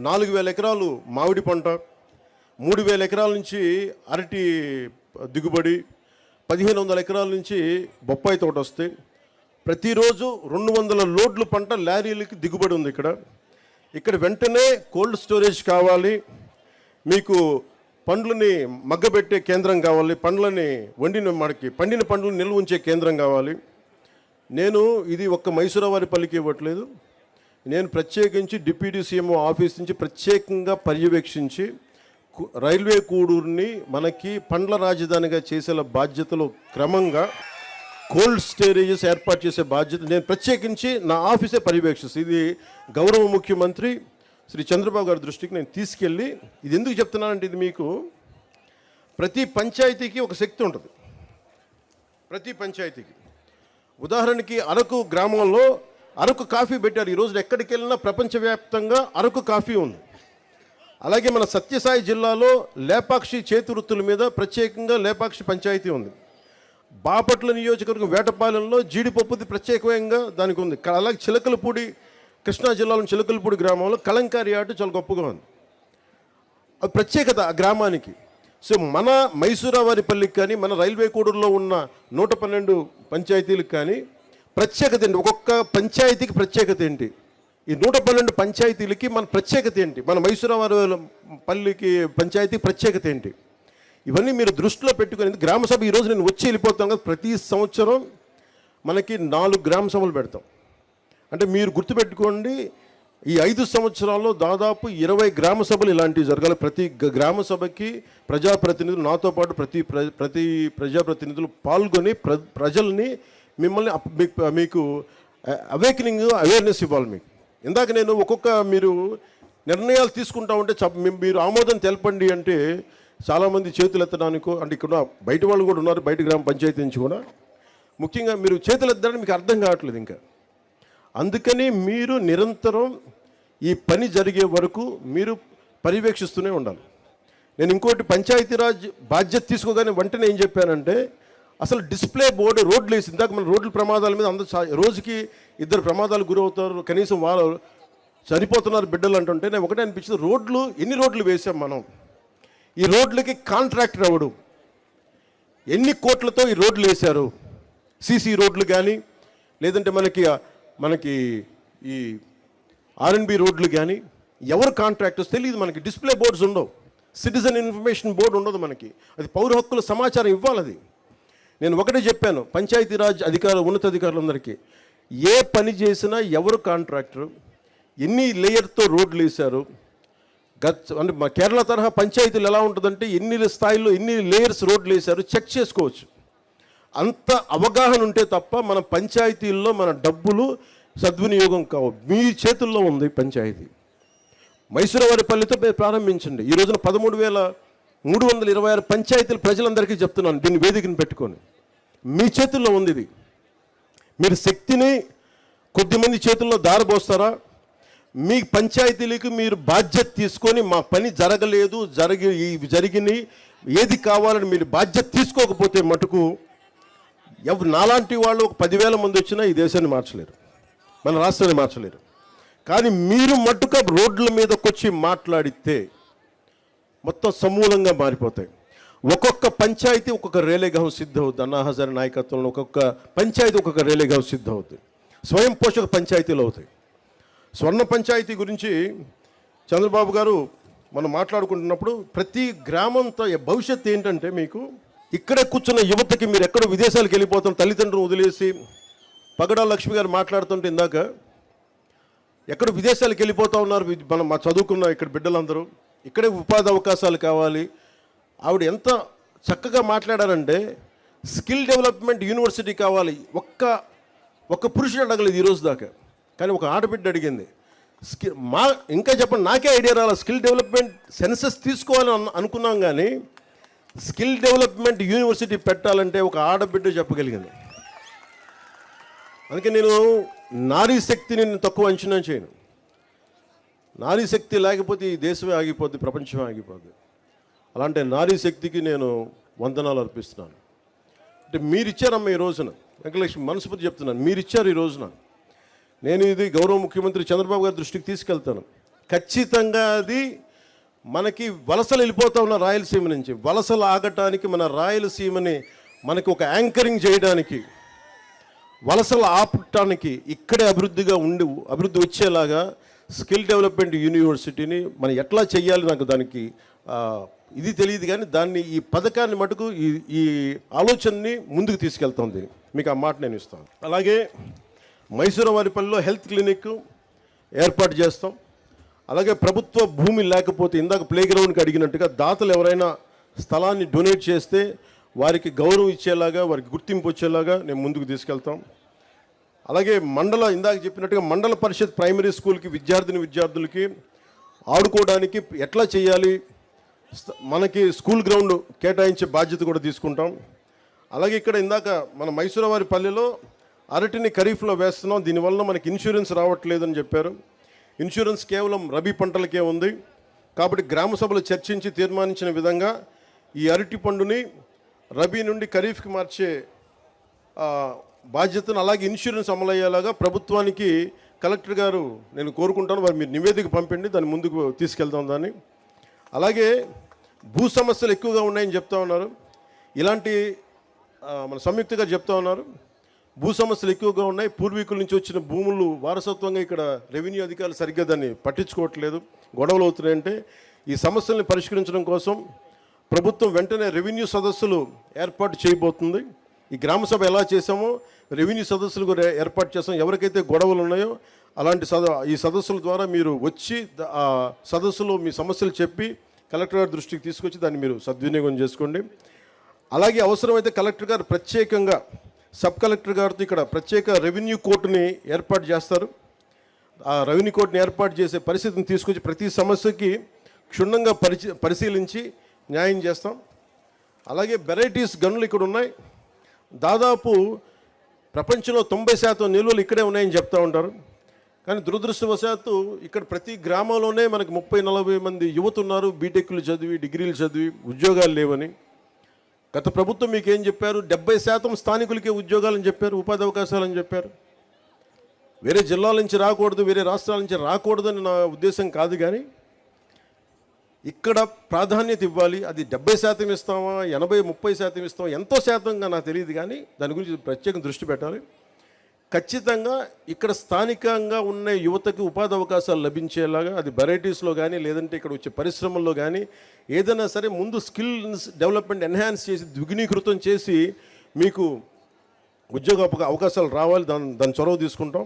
4,000 ఎకరాలు మామిడి పంట, 3,000 ఎకరాల నుంచి అరటి దిగుబడి, 1,500 ఎకరాల నుంచి బొప్పాయి తోట వస్తాయి. ప్రతిరోజు 200 లోడ్లు పంట లారీలకి దిగుబడి ఉంది. ఇక్కడ వెంటనే కోల్డ్ స్టోరేజ్ కావాలి. మీకు పండ్లని మగ్గబెట్టే కేంద్రం కావాలి. పండ్లని పండిన పండ్లను నిల్వ ఉంచే కేంద్రం కావాలి. నేను ఇది ఒక్క మైసూరావారిపల్లికి ఇవ్వట్లేదు. నేను ప్రత్యేకించి డిప్యూటీ సీఎం ఆఫీస్ నుంచి ప్రత్యేకంగా పర్యవేక్షించి రైల్వే కూడూరుని మనకి పండ్ల రాజధానిగా చేసే బాధ్యతలో క్రమంగా కోల్డ్ స్టోరేజెస్ ఏర్పాటు చేసే బాధ్యత నేను ప్రత్యేకించి నా ఆఫీసే పర్యవేక్షిస్తాను. ఇది గౌరవ ముఖ్యమంత్రి శ్రీ చంద్రబాబు గారి దృష్టికి నేను తీసుకెళ్ళి, ఇది ఎందుకు చెప్తున్నానంటే, ఇది మీకు ప్రతి పంచాయతీకి ఒక శక్తి ఉంటుంది. ప్రతి పంచాయతీకి ఉదాహరణకి అరకు గ్రామంలో అరకు కాఫీ పెట్టారు. ఈ రోజు ఎక్కడికి వెళ్ళినా ప్రపంచవ్యాప్తంగా అరకు కాఫీ ఉంది. అలాగే మన సత్యసాయి జిల్లాలో లేపాక్షి చేతి వృత్తుల మీద ప్రత్యేకంగా లేపాక్షి పంచాయతీ ఉంది. బాపట్ల నియోజకవర్గం వేటపాలెంలో జీడిపప్పుది ప్రత్యేకంగా దానికి ఉంది. అలాగే చిలకలపూడి, కృష్ణా జిల్లాలో చిలకలపూడి గ్రామంలో కలంకారీ ఆట చాలా గొప్పగా ఉంది. అది ప్రత్యేకత ఆ గ్రామానికి. సో మన మైసూరావారిపల్లికి కానీ మన రైల్వే కోడూరులో ఉన్న 112 పంచాయతీలకు కానీ ప్రత్యేకత ఏంటి? ఒక్కొక్క పంచాయతీకి ప్రత్యేకత ఏంటి? ఈ 112 పంచాయతీలకి మన ప్రత్యేకత ఏంటి? మన మైసూరావారిపల్లికి పంచాయతీ ప్రత్యేకత ఏంటి? ఇవన్నీ మీరు దృష్టిలో పెట్టుకుని, గ్రామ సభ ఈరోజు నేను వచ్చి వెళ్ళిపోతాం కదా, ప్రతి సంవత్సరం మనకి 4 గ్రామ సభలు పెడతాం. అంటే మీరు గుర్తుపెట్టుకోండి, ఈ 5 సంవత్సరాల్లో దాదాపు 20 గ్రామ సభలు ఇలాంటివి జరగాలి. ప్రతి గ్రామ సభకి ప్రజాప్రతినిధులు, నాతో పాటు ప్రతి ప్రజాప్రతినిధులు పాల్గొని ప్రజల్ని మిమ్మల్ని మీకు అవేర్నెస్ ఇవ్వాలి. మీకు ఇందాక నేను మీరు నిర్ణయాలు తీసుకుంటా ఉంటే మీరు ఆమోదం తెలపండి అంటే చాలామంది చేతులు ఎత్తడానికో, అంటే ఇక్కడ బయట వాళ్ళు కూడా ఉన్నారు, బయట గ్రామ పంచాయతీ నుంచి కూడా. ముఖ్యంగా మీరు చేతులు ఎత్తడానికి మీకు అర్థం కావట్లేదు ఇంకా. అందుకని మీరు నిరంతరం ఈ పని జరిగే వరకు మీరు పర్యవేక్షిస్తూనే ఉండాలి. నేను ఇంకోటి, పంచాయతీరాజ్ బాధ్యత తీసుకోగానే వెంటనే ఏం చెప్పానంటే, అసలు డిస్ప్లే బోర్డు రోడ్లు వేసి, ఇందాక మన రోడ్ల ప్రమాదాల మీద అందరూ రోజుకి 2 ప్రమాదాలు గురవుతారు, కనీసం వాళ్ళు చనిపోతున్నారు బిడ్డలు అంటుంటే నేను ఒకటే అనిపించింది, ఎన్ని రోడ్లు వేసాం మనం? ఈ రోడ్లకి కాంట్రాక్టర్ ఎవడు? ఎన్ని కోట్లతో ఈ రోడ్లు వేశారు? సీసీ రోడ్లు కానీ, లేదంటే మనకి ఈ ఆర్ఎన్బి రోడ్లు కానీ ఎవరు కాంట్రాక్టర్స్ తెలియదు మనకి. డిస్ప్లే బోర్డ్స్ ఉండవు, సిటిజన్ ఇన్ఫర్మేషన్ బోర్డు ఉండదు మనకి. అది పౌర హక్కుల సమాచారం ఇవ్వాలి. అది నేను ఒకటే చెప్పాను పంచాయతీరాజ్ ఉన్నతాధికారులందరికీ, ఏ పని చేసినా ఎవరు కాంట్రాక్టర్, ఎన్ని లేయర్తో రోడ్లు వేశారు, అంటే మా కేరళ తరహా పంచాయతీలు ఎలా ఉంటుందంటే ఎన్ని స్థాయిలో ఎన్ని లేయర్స్ రోడ్లు వేశారు చెక్ చేసుకోవచ్చు. అంత అవగాహన ఉంటే తప్ప మన పంచాయతీల్లో మన డబ్బులు సద్వినియోగం కావు. మీ చేతుల్లో ఉంది పంచాయతీ. మైసూరావారిపల్లితో ప్రారంభించండి. ఈ రోజున 13,326 పంచాయతీలు ప్రజలందరికీ చెప్తున్నాను, దీన్ని వేదికను పెట్టుకొని. మీ చేతుల్లో ఉంది ఇది. మీరు శక్తిని కొద్దిమంది చేతుల్లో దారబోస్తారా? మీ పంచాయతీలకు మీరు బాధ్యత తీసుకొని మా పని జరగలేదు, జరిగినాయి, ఏది కావాలని మీరు బాధ్యత తీసుకోకపోతే మటుకు నాలాంటి వాళ్ళు ఒక 10,000 మంది వచ్చినా ఈ దేశాన్ని మార్చలేరు, మన రాష్ట్రాన్ని మార్చలేరు. కానీ మీరు మట్టుగా రోడ్ల మీదకి వచ్చి మాట్లాడితే మొత్తం సమూలంగా మారిపోతాయి. ఒక్కొక్క పంచాయతీ ఒక్కొక్క రేలేగాం సిద్ధవుద్ది. అన్నా హజారే నాయకత్వంలో ఒక్కొక్క పంచాయతీ ఒక్కొక్క రేలేగాం సిద్ధవుద్ది. స్వయం పోషక పంచాయతీలు అవుతాయి. స్వర్ణ పంచాయతీ గురించి చంద్రబాబు గారు మనం మాట్లాడుకుంటున్నప్పుడు ప్రతి గ్రామంతో భవిష్యత్తు ఏంటంటే, మీకు ఇక్కడే కూర్చున్న యువతకి మీరు ఎక్కడో విదేశాలకు వెళ్ళిపోతాం, తల్లిదండ్రులు వదిలేసి. పగడాల లక్ష్మి గారు మాట్లాడుతుంటే ఇందాక ఎక్కడ విదేశాలకు వెళ్ళిపోతూ ఉన్నారు మనం మా చదువుకున్న ఇక్కడ బిడ్డలందరూ. ఇక్కడే ఉపాధి అవకాశాలు కావాలి. ఆవిడ ఎంత చక్కగా మాట్లాడారంటే స్కిల్ డెవలప్మెంట్ యూనివర్సిటీ కావాలి. ఒక్క పురుషుడు అడగలేదు ఈరోజు దాకా, కానీ ఒక ఆడబిడ్డ అడిగింది. ఇంకా చెప్పండి, నాకే ఐడియా రాలేదు. స్కిల్ డెవలప్మెంట్ సెన్సెస్ తీసుకోవాలని అనుకున్నాం, కానీ స్కిల్ డెవలప్మెంట్ యూనివర్సిటీ పెట్టాలంటే ఒక ఆడబిడ్డ చెప్పగలిగింది. అందుకే నేను నారీ శక్తిని తక్కువ అంచనా చేయను. నారీ శక్తి లేకపోతే ఈ దేశమే ఆగిపోద్ది, ప్రపంచమే ఆగిపోద్ది. అలాంటి నారీ శక్తికి నేను వందనాలు అర్పిస్తున్నాను. అంటే మీరు ఇచ్చారమ్మ ఈ రోజున, వెంకటలక్ష్మి మనస్ఫూర్తి చెప్తున్నాను, మీరు ఇచ్చారు ఈ రోజున. నేను ఇది గౌరవ ముఖ్యమంత్రి చంద్రబాబు గారి దృష్టికి తీసుకెళ్తాను. ఖచ్చితంగా అది మనకి వలసలు వెళ్ళిపోతా ఉన్న రాయలసీమ నుంచి వలసలు ఆగటానికి, మన రాయలసీమని మనకి ఒక యాంకరింగ్ చేయడానికి, వలసలు ఆపటానికి, ఇక్కడే అభివృద్ధి వచ్చేలాగా స్కిల్ డెవలప్మెంట్ యూనివర్సిటీని మనం ఎట్లా చేయాలి, నాకు దానికి ఇది తెలియదు, కానీ దాన్ని ఈ పథకాన్ని మటుకు ఈ ఆలోచనని ముందుకు తీసుకెళ్తాం. దీన్ని మీకు ఆ మాట నేను ఇస్తాను. అలాగే మైసూరవారిపల్లిలో హెల్త్ క్లినిక్ ఏర్పాటు చేస్తాం. అలాగే ప్రభుత్వ భూమి లేకపోతే ఇందాక ప్లే గ్రౌండ్కి అడిగినట్టుగా దాతలు ఎవరైనా స్థలాన్ని డొనేట్ చేస్తే వారికి గౌరవం ఇచ్చేలాగా, వారికి గుర్తింపు వచ్చేలాగా నేను ముందుకు తీసుకెళ్తాం. అలాగే ఇందాక చెప్పినట్టుగా మండల పరిషత్ ప్రైమరీ స్కూల్కి విద్యార్థులకి ఆడుకోవడానికి ఎట్లా చేయాలి, మనకి స్కూల్ గ్రౌండ్ కేటాయించే బాధ్యత కూడా తీసుకుంటాం. అలాగే ఇక్కడ ఇందాక మన మైసూరవారిపల్లిలో అరటిని ఖరీఫ్లో వేస్తున్నాం. దీనివల్ల మనకి ఇన్సూరెన్స్ రావట్లేదని చెప్పారు. ఇన్సూరెన్స్ కేవలం రబీ పంటలకే ఉంది. కాబట్టి గ్రామ సభలు చర్చించి తీర్మానించిన విధంగా ఈ అరటి పండుని రబీ నుండి ఖరీఫ్కి మార్చే బాధ్యతను, అలాగే ఇన్సూరెన్స్ అమలయ్యేలాగా ప్రభుత్వానికి కలెక్టర్ గారు నేను కోరుకుంటాను. వారు మీరు నివేదిక పంపండి, దాన్ని ముందుకు తీసుకెళ్తాం దాన్ని. అలాగే భూ సమస్యలు ఎక్కువగా ఉన్నాయని చెప్తా ఉన్నారు. ఇలాంటి మన సంయుక్త గారు చెప్తా ఉన్నారు, భూ సమస్యలు ఎక్కువగా ఉన్నాయి. పూర్వీకుల నుంచి వచ్చిన భూములు వారసత్వంగా ఇక్కడ రెవెన్యూ అధికారులు సరిగ్గా దాన్ని పట్టించుకోవట్లేదు, గొడవలు అవుతున్నాయంటే ఈ సమస్యల్ని పరిష్కరించడం కోసం ప్రభుత్వం వెంటనే రెవెన్యూ సదస్సులు ఏర్పాటు చేయబోతుంది. ఈ గ్రామ సభ ఎలా చేసామో రెవెన్యూ సదస్సులు కూడా ఏర్పాటు చేస్తాం. ఎవరికైతే గొడవలు ఉన్నాయో అలాంటి ఈ సదస్సుల ద్వారా మీరు వచ్చి ఆ సదస్సులో మీ సమస్యలు చెప్పి కలెక్టర్ గారి దృష్టికి తీసుకొచ్చి దాన్ని మీరు సద్వినియోగం చేసుకోండి. అలాగే అవసరమైతే కలెక్టర్ గారు ప్రత్యేకంగా సబ్ కలెక్టర్ గారితో ఇక్కడ ప్రత్యేక రెవెన్యూ కోర్టుని ఏర్పాటు చేస్తారు. ఆ రెవెన్యూ కోర్టుని ఏర్పాటు చేసే పరిస్థితిని తీసుకొచ్చి ప్రతి సమస్యకి క్షుణ్ణంగా పరిశీలించి న్యాయం చేస్తాం. అలాగే వెరైటీస్ గనులు ఇక్కడ ఉన్నాయి. దాదాపు ప్రపంచంలో 90% నిల్వలు ఇక్కడే ఉన్నాయని చెప్తూ ఉంటారు. కానీ దురదృష్టవశాత్తు ఇక్కడ ప్రతి గ్రామంలోనే మనకి 30-40 మంది యువత ఉన్నారు, బీటెక్లు చదివి, డిగ్రీలు చదివి, ఉద్యోగాలు లేవని. గత ప్రభుత్వం మీకు ఏం చెప్పారు? 70% స్థానికులకే ఉద్యోగాలని చెప్పారు, ఉపాధి అవకాశాలని చెప్పారు. వేరే జిల్లాల నుంచి రాకూడదు, వేరే రాష్ట్రాల నుంచి రాకూడదని నా ఉద్దేశం కాదు, కానీ ఇక్కడ ప్రాధాన్యత ఇవ్వాలి. అది 70% ఇస్తామా, 80-30% ఇస్తామా, ఎంతో శాతంగా నాకు తెలియదు, కానీ దాని గురించి ప్రత్యేక దృష్టి పెట్టాలి. ఖచ్చితంగా ఇక్కడ స్థానికంగా ఉన్న యువతకి ఉపాధి అవకాశాలు లభించేలాగా, అది వెరైటీస్లో కానీ లేదంటే ఇక్కడ వచ్చే పరిశ్రమల్లో కానీ ఏదైనా సరే ముందు స్కిల్స్ డెవలప్మెంట్ ఎన్హాన్స్ చేసి ద్విగుణీకృతం చేసి మీకు ఉద్యోగ అవకాశాలు రావాలి. దాని చొరవ తీసుకుంటాం.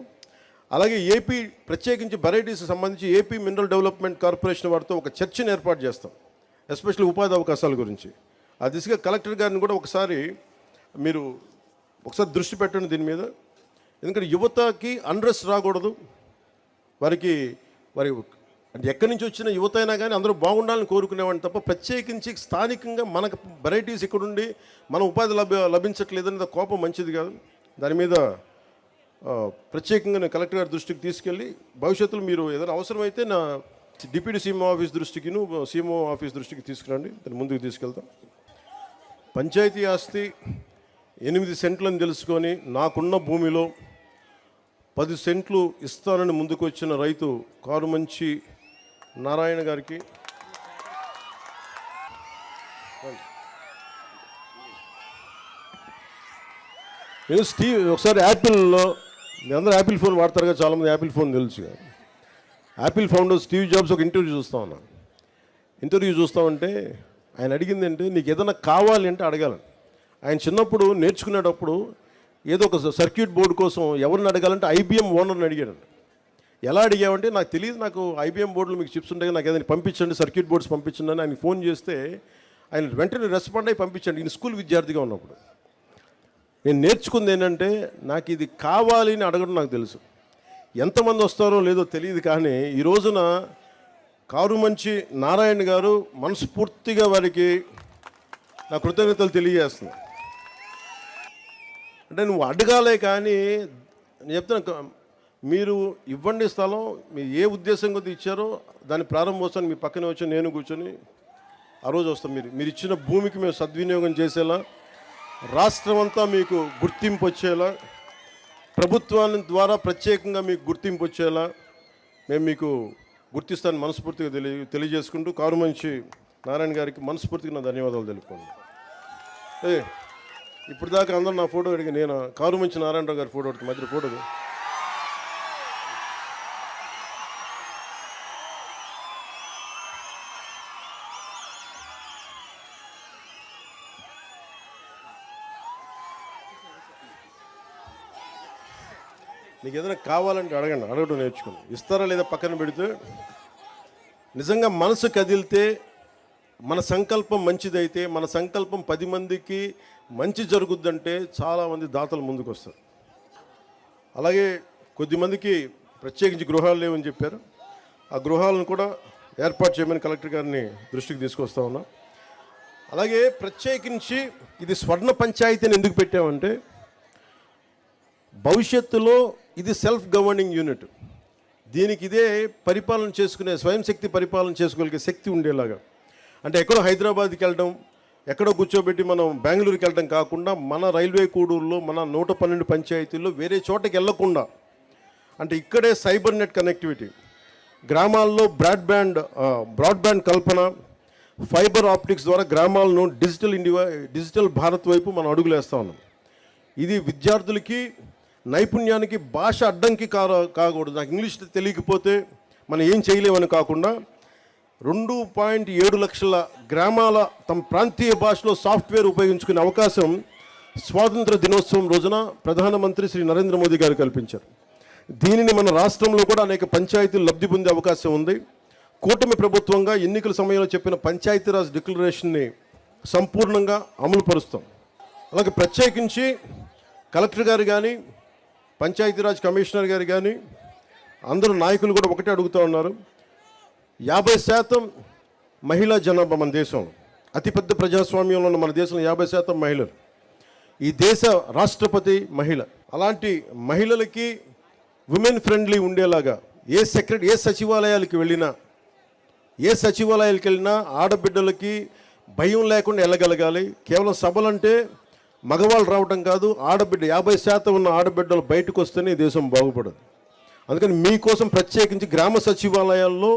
అలాగే ఏపీ ప్రత్యేకించి వెరైటీస్ సంబంధించి ఏపీ మినరల్ డెవలప్మెంట్ కార్పొరేషన్ వారితో ఒక చర్చను ఏర్పాటు చేస్తాం, ఎస్పెషల్లీ ఉపాధి అవకాశాల గురించి. ఆ దిశగా కలెక్టర్ గారిని కూడా మీరు ఒకసారి దృష్టి పెట్టండి దీని మీద. ఎందుకంటే యువతకి అన్రెస్ట్ రాకూడదు. వారి అంటే ఎక్కడి నుంచి వచ్చిన యువత అయినా కానీ అందరూ బాగుండాలని కోరుకునేవాడిని తప్ప ప్రత్యేకించి స్థానికంగా మనకు వెరైటీస్ ఇక్కడుండి మన ఉపాధి లభించట్లేదని కోపం మంచిది కాదు. దాని మీద ప్రత్యేకంగా నేను కలెక్టర్ గారి దృష్టికి తీసుకెళ్ళి భవిష్యత్తులో మీరు ఏదైనా అవసరమైతే నా డిప్యూటీ సీఎం ఆఫీస్ దృష్టికిను సీఎంఓ ఆఫీస్ దృష్టికి తీసుకురండి, దాన్ని ముందుకు తీసుకెళ్తాం. పంచాయతీ ఆస్తి 8 సెంట్లని తెలుసుకొని నాకున్న భూమిలో 10 సెంట్లు ఇస్తానని ముందుకు వచ్చిన రైతు కారుమంచి నారాయణ గారికి నేను ఒకసారి యాపిల్లో మీ అందరూ యాపిల్ ఫోన్ వాడతారు కదా, చాలామంది యాపిల్ ఫోన్ తెలుసు. యాపిల్ ఫౌండర్ స్టీవ్ జాబ్స్ ఒక ఇంటర్వ్యూ చూస్తామంటే ఆయన అడిగిందంటే నీకు ఏదైనా కావాలి అంటే అడగాలని. ఆయన చిన్నప్పుడు నేర్చుకునేటప్పుడు ఏదో ఒక సర్క్యూట్ బోర్డు కోసం ఎవరిని అడగాలంటే IBM ఓనర్ని అడిగాడు. ఎలా అడిగామంటే నాకు తెలియదు, నాకు ఐబీఎం బోర్డులు మీకు చిప్స్ ఉంటాయి, నాకు ఏదైనా పంపించండి, సర్క్యూట్ బోర్డ్స్ పంపించండి అని ఆయన ఫోన్ చేస్తే ఆయన వెంటనే రెస్పాండ్ అయ్యి పంపించండి. ఈయన స్కూల్ విద్యార్థిగా ఉన్నప్పుడు. నేను నేర్చుకుంది ఏంటంటే నాకు ఇది కావాలి అని అడగడం నాకు తెలుసు. ఎంతమంది వస్తారో లేదో తెలియదు, కానీ ఈ రోజున కారుమంచి నారాయణ గారు మనస్ఫూర్తిగా వారికి నా కృతజ్ఞతలు తెలియజేస్తున్నా. అంటే నువ్వు అడగాలే, కానీ నేను చెప్తాను, మీరు ఇవ్వండి స్థలం, మీరు ఏ ఉద్దేశం కొద్ది ఇచ్చారో దాని ప్రారంభోత్సవాన్ని మీ పక్కనే వచ్చి నేను కూర్చొని ఆ రోజు వస్తాం. మీరు ఇచ్చిన భూమికి మేము సద్వినియోగం చేసేలా, రాష్ట్రం అంతా మీకు గుర్తింపు వచ్చేలా, ప్రభుత్వాన్ని ద్వారా ప్రత్యేకంగా మీకు గుర్తింపు వచ్చేలా మేము మీకు గుర్తిస్తాను మనస్ఫూర్తిగా తెలియజేసుకుంటూ కారుమంచి నారాయణ గారికి మనస్ఫూర్తిగా నా ధన్యవాదాలు తెలుపుకోండి. ఇప్పుడు దాకా అందరూ నా ఫోటో అడిగి, నేను కారుమంచి నారాయణరావు గారి ఫోటో అడుగుతాను, మధ్య ఫోటో. నీకు ఏదైనా కావాలంటే అడగండి, అడగడం నేర్చుకోండి. ఇస్తారా లేదా పక్కన పెడితే, నిజంగా మనసు కదిలితే, మన సంకల్పం మంచిదైతే, మన సంకల్పం 10 మందికి మంచి జరుగుద్దంటే చాలామంది దాతలు ముందుకు వస్తారు. అలాగే కొద్దిమందికి ప్రత్యేకించి గృహాలు లేవని చెప్పారు. ఆ గృహాలను కూడా ఏర్పాటు చేయమని కలెక్టర్ గారిని దృష్టికి తీసుకొస్తా ఉన్నాం. అలాగే ప్రత్యేకించి ఇది స్వర్ణ పంచాయతీని ఎందుకు పెట్టామంటే, భవిష్యత్తులో ఇది సెల్ఫ్ గవర్నింగ్ యూనిట్, దీనికి ఇదే పరిపాలన చేసుకునే, స్వయం శక్తి పరిపాలన చేసుకోగలిగే శక్తి ఉండేలాగా. అంటే ఎక్కడో హైదరాబాద్కి వెళ్ళడం, ఎక్కడో కూర్చోబెట్టి మనం బెంగళూరుకి వెళ్ళడం కాకుండా, మన రైల్వే కూడూరులో, మన 112 పంచాయతీల్లో వేరే చోటకి వెళ్ళకుండా, అంటే ఇక్కడే సైబర్ నెట్ కనెక్టివిటీ, గ్రామాల్లో బ్రాడ్బ్యాండ్ కల్పన, ఫైబర్ ఆప్టిక్స్ ద్వారా గ్రామాలను డిజిటల్ భారత్ వైపు మనం అడుగులేస్తూ ఉన్నాం. ఇది విద్యార్థులకి నైపుణ్యానికి భాష అడ్డంకి కాకూడదు. నాకు ఇంగ్లీష్ తెలియకపోతే మనం ఏం చేయలేమని కాకుండా 2.7 లక్షల గ్రామాల తమ ప్రాంతీయ భాషలో సాఫ్ట్వేర్ ఉపయోగించుకునే అవకాశం స్వాతంత్ర దినోత్సవం రోజున ప్రధానమంత్రి శ్రీ నరేంద్ర మోదీ గారు కల్పించారు. దీనిని మన రాష్ట్రంలో కూడా అనేక పంచాయతీలు లబ్ధి పొందే అవకాశం ఉంది. కూటమి ప్రభుత్వంగా ఎన్నికల సమయంలో చెప్పిన పంచాయతీరాజ్ డిక్లరేషన్ని సంపూర్ణంగా అమలు పరుస్తాం. అలాగే ప్రత్యేకించి కలెక్టర్ గారు కానీ, పంచాయతీరాజ్ కమిషనర్ గారు కానీ, అందరూ నాయకులు కూడా ఒకటే అడుగుతూ ఉన్నారు. 50% మహిళా జనాభా మన దేశంలో, అతిపెద్ద ప్రజాస్వామ్యంలో ఉన్న మన దేశంలో 50% మహిళలు. ఈ దేశ రాష్ట్రపతి మహిళ. అలాంటి మహిళలకి ఉమెన్ ఫ్రెండ్లీ ఉండేలాగా ఏ సచివాలయాలకు వెళ్ళినా ఆడబిడ్డలకి భయం లేకుండా వెళ్ళగలగాలి. కేవలం సభలంటే మగవాళ్ళు రావడం కాదు, ఆడబిడ్డ 50% ఉన్న ఆడబిడ్డలు బయటకు వస్తేనే దేశం బాగుపడదు. అందుకని మీకోసం ప్రత్యేకించి గ్రామ సచివాలయాల్లో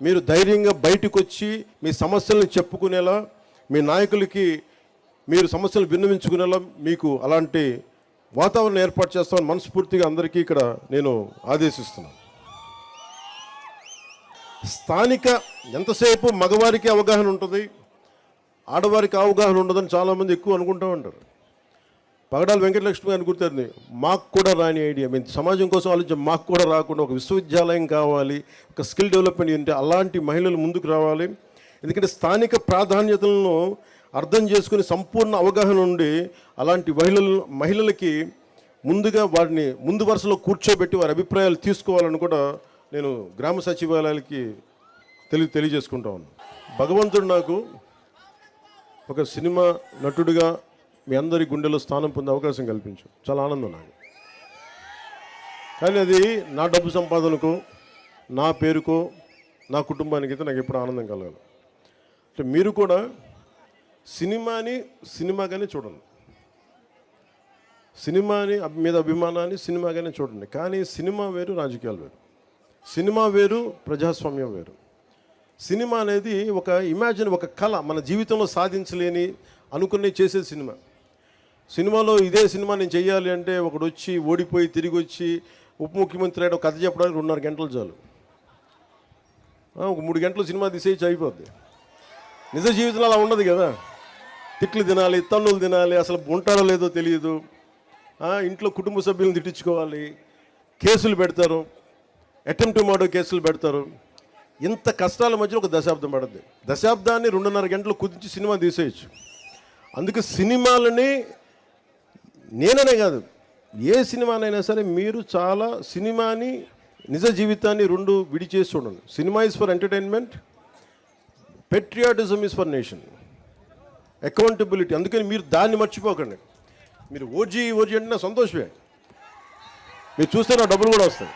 మీరు ధైర్యంగా బయటకు వచ్చి మీ సమస్యలను చెప్పుకునేలా, మీ నాయకులకి మీరు సమస్యలు విన్నవించుకునేలా మీకు అలాంటి వాతావరణం ఏర్పాటు చేస్తామని మనస్ఫూర్తిగా అందరికీ ఇక్కడ నేను ఆదేశిస్తున్నాను. స్థానిక ఎంతసేపు మగవారికి అవగాహన ఉంటుంది, ఆడవారికి అవగాహన ఉండదని చాలామంది ఎక్కువ అనుకుంటూ ఉంటారు. పగడాల వెంకటలక్ష్మి గారిని గుర్తుంది, మాకు కూడా రాని ఐడియా, మేము సమాజం కోసం ఆలోచించి మాకు కూడా రాకుండా ఒక విశ్వవిద్యాలయం కావాలి, ఒక స్కిల్ డెవలప్మెంట్ యూనిట్, అలాంటి మహిళలు ముందుకు రావాలి. ఎందుకంటే స్థానిక ప్రాధాన్యతలను అర్థం చేసుకుని సంపూర్ణ అవగాహన ఉండి అలాంటి మహిళలకి ముందుగా వారిని ముందు వరుసలో కూర్చోబెట్టి వారి అభిప్రాయాలు తీసుకోవాలని కూడా నేను గ్రామ సచివాలయాలకి తెలియజేసుకుంటా ఉన్నాను. భగవంతుడు నాకు ఒక సినిమా నటుడిగా మీ అందరి గుండెలో స్థానం పొందే అవకాశం కల్పించాం. చాలా ఆనందం నాకు. కానీ అది నా డబ్బు సంపాదనకు, నా పేరుకో, నా కుటుంబానికి అయితే నాకు ఎప్పుడు ఆనందం కలగాలి. అంటే మీరు కూడా సినిమాగానే చూడండి, సినిమాని మీద అభిమానాన్ని సినిమాగానే చూడండి. కానీ సినిమా వేరు, రాజకీయాలు వేరు. సినిమా వేరు, ప్రజాస్వామ్యం వేరు. సినిమా అనేది ఒక కళ, మన జీవితంలో సాధించలేని అనుకునే చేసేది సినిమా. సినిమాలో ఇదే సినిమా నేను చెయ్యాలి అంటే ఒకడు వచ్చి ఓడిపోయి తిరిగి వచ్చి ఉప ముఖ్యమంత్రి అయ్యాడు, కథ చెప్పడానికి 2.5 గంటలు చాలు. ఒక 3 గంటలు సినిమా తీసేసి అయిపోద్ది. నిజ జీవితంలో అలా ఉండదు కదా. తిట్లు తినాలి, తన్నులు తినాలి, అసలు ఉంటారో లేదో తెలియదు. ఇంట్లో కుటుంబ సభ్యులను తిట్టించుకోవాలి, కేసులు పెడతారు. అటెంప్ట్ మర్డర్ కేసులు పెడతారు. ఇంత కష్టాల మధ్యలో ఒక దశాబ్దం పడుతుంది. దశాబ్దాన్ని 2.5 గంటలు కుదించి సినిమా తీసేయచ్చు. అందుకే సినిమాలని నేననే కాదు, ఏ సినిమానైనా సరే మీరు చాలా సినిమాని నిజ జీవితాన్ని రెండు విడిచేసి చూడండి. Cinema is for entertainment, patriotism is for nation, accountability. అందుకని మీరు దాన్ని మర్చిపోకండి. మీరు ఓజీ అంటే నా సంతోషమే, మీరు చూస్తే నా డబ్బులు కూడా వస్తాయి.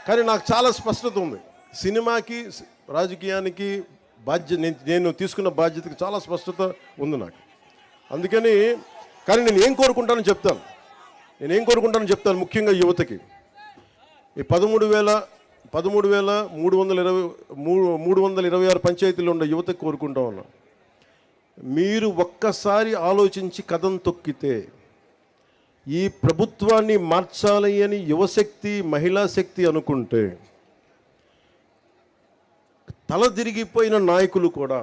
కానీ నాకు చాలా స్పష్టత ఉంది. సినిమాకి రాజకీయానికి నేను తీసుకున్న బాధ్యతకి చాలా స్పష్టత ఉంది నాకు. అందుకని కానీ నేను ఏం కోరుకుంటానని చెప్తాను. ముఖ్యంగా యువతకి ఈ 13,326 పంచాయతీలు ఉన్న యువతకి కోరుకుంటా ఉన్నా, మీరు ఒక్కసారి ఆలోచించి కథం తొక్కితే ఈ ప్రభుత్వాన్ని మార్చాలి అని యువశక్తి మహిళా శక్తి అనుకుంటే తలదిరిగిపోయిన నాయకులు కూడా,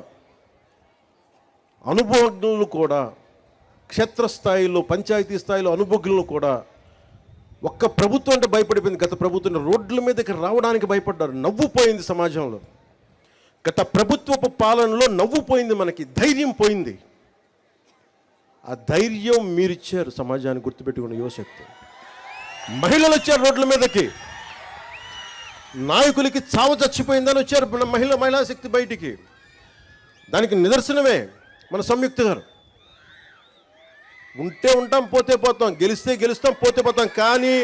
అనుభవజ్ఞులు కూడా, క్షేత్రస్థాయిలో పంచాయతీ స్థాయిలో అనుభవజ్ఞులు కూడా ఒక్క ప్రభుత్వం అంటే భయపడిపోయింది. గత ప్రభుత్వం రోడ్ల మీదకి రావడానికి భయపడ్డారు. నవ్వుపోయింది సమాజంలో. గత ప్రభుత్వపు పాలనలో నవ్వుపోయింది, మనకి ధైర్యం పోయింది. ఆ ధైర్యం మీరిచ్చారు సమాజానికి. గుర్తుపెట్టుకున్న యువశక్తి మహిళలు వచ్చారు రోడ్ల మీదకి. నాయకులకి చావు చచ్చిపోయిందని వచ్చారు మహిళా శక్తి బయటికి. దానికి నిదర్శనమే మన సంయుక్త గారు. ఉంటే ఉంటాం, పోతే పోతాం, గెలిస్తే గెలుస్తాం, పోతే పోతాం, కానీ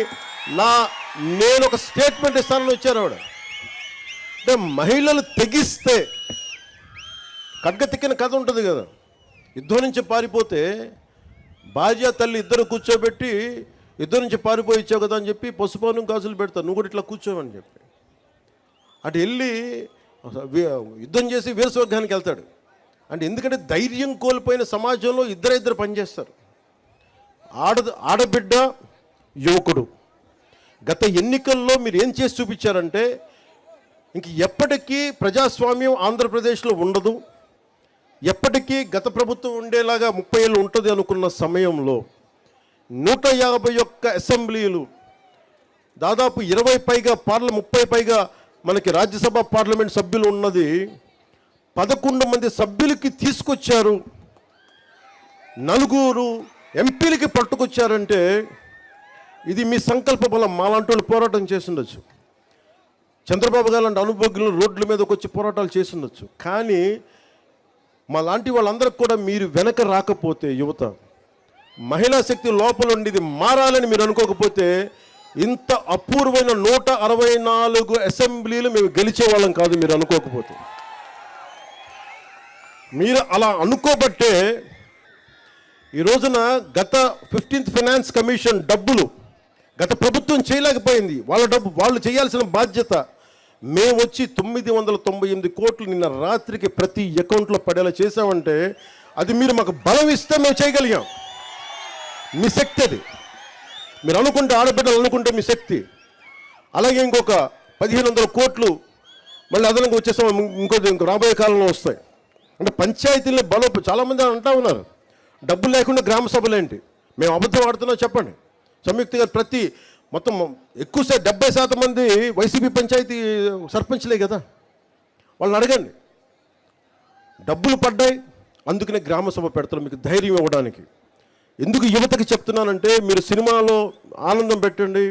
నేను ఒక స్టేట్మెంట్ ఇస్తానని వచ్చారు ఆవిడ. అంటే మహిళలు తెగిస్తే ఖడ్గ తిక్కిన కథ ఉంటుంది కదా. యుద్ధం నుంచి పారిపోతే భార్య తల్లి ఇద్దరు కూర్చోబెట్టి యుద్ధం నుంచి పారిపోయి ఇచ్చావు కదా అని చెప్పి పసుపాను గాజులు పెడతారు, నువ్వు కూడా ఇట్లా కూర్చోవని చెప్పి. అటు వెళ్ళి యుద్ధం చేసి వీరస్వర్గానికి వెళ్తాడు. అంటే ఎందుకంటే ధైర్యం కోల్పోయిన సమాజంలో ఇద్దరు పనిచేస్తారు. ఆడబిడ్డ, యువకుడు. గత ఎన్నికల్లో మీరు ఏం చేసి చూపించారంటే ఇంక ఎప్పటికీ ప్రజాస్వామ్యం ఆంధ్రప్రదేశ్లో ఉండదు, ఎప్పటికీ గత ప్రభుత్వం ఉండేలాగా 30 ఏళ్ళు ఉంటుంది అనుకున్న సమయంలో 151 అసెంబ్లీలు, దాదాపు 20 పైగా 30 పైగా మనకి రాజ్యసభ పార్లమెంట్ సభ్యులు ఉన్నది 11 మంది సభ్యులకి తీసుకొచ్చారు. 4 ఎంపీలకి పట్టుకొచ్చారంటే ఇది మీ సంకల్ప బలం. మాలాంటి వాళ్ళు పోరాటం చేస్తుండొచ్చు, చంద్రబాబు గారు లాంటి అనుభవజ్ఞులు రోడ్ల మీదకి వచ్చి పోరాటాలు చేస్తుండొచ్చు, కానీ మా లాంటి వాళ్ళందరికి కూడా మీరు వెనక రాకపోతే, యువత మహిళా శక్తి లోపల ఉండి ఇది మారాలని మీరు అనుకోకపోతే ఇంత అపూర్వమైన 164 అసెంబ్లీలు మేము గెలిచే వాళ్ళం కాదు. మీరు అనుకోకపోతే, మీరు అలా అనుకోబట్టే ఈ రోజున గత 15th ఫైనాన్స్ కమిషన్ డబ్బులు గత ప్రభుత్వం చేయలేకపోయింది. వాళ్ళ డబ్బు వాళ్ళు చేయాల్సిన బాధ్యత మేము వచ్చి 998 కోట్లు నిన్న రాత్రికి ప్రతి అకౌంట్లో పడేలా చేసామంటే అది మీరు మాకు బలం ఇస్తే మేము చేయగలిగాం. మీ శక్తి అది. మీరు అనుకుంటే, ఆడబిడ్డలు అనుకుంటే మీ శక్తి. అలాగే ఇంకొక 1500 కోట్లు మళ్ళీ అదనంగా వచ్చేసాం, ఇంకో రాబోయే కాలంలో వస్తాయి. అంటే పంచాయతీలని చాలామంది అంటూ ఉన్నారు డబ్బులు లేకుండా గ్రామ సభలు ఏంటి, మేము అబద్ధం ఆడుతున్నాం చెప్పండి. సంయుక్త గారు మొత్తం ఎక్కువ 70% మంది వైసీపీ పంచాయతీ సర్పంచ్లే కదా. వాళ్ళని అడగండి, డబ్బులు పడ్డాయి అందుకనే గ్రామ సభ పెడతారు మీకు ధైర్యం ఇవ్వడానికి. ఎందుకు యువతకి చెప్తున్నానంటే మీరు సినిమాలో ఆనందం పెట్టండి,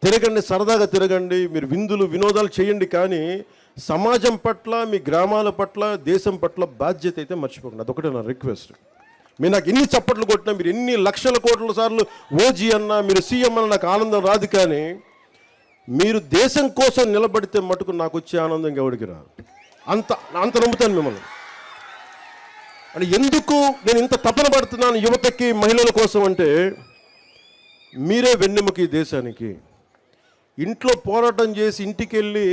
తిరగండి, సరదాగా తిరగండి, మీరు విందులు వినోదాలు చేయండి, కానీ సమాజం పట్ల, మీ గ్రామాల పట్ల, దేశం పట్ల బాధ్యత అయితే మర్చిపోకండి. అదొకటే నా రిక్వెస్ట్. మీరు నాకు ఎన్ని చప్పట్లు కొట్టినా, మీరు ఎన్ని లక్షల కోట్ల సార్లు ఓజీ అన్నా, మీరు సీఎం అన్న నాకు ఆనందం రాదు, కానీ మీరు దేశం కోసం నిలబడితే మటుకు నాకు వచ్చే ఆనందం ఎవరికి రాదు. అంత నమ్ముతాను మిమ్మల్ని. అంటే ఎందుకు నేను ఇంత తపన పడుతున్నాను యువతకి, మహిళల కోసం అంటే మీరే వెన్నెముక ఈ దేశానికి. ఇంట్లో పోరాటం చేసి ఇంటికి వెళ్ళే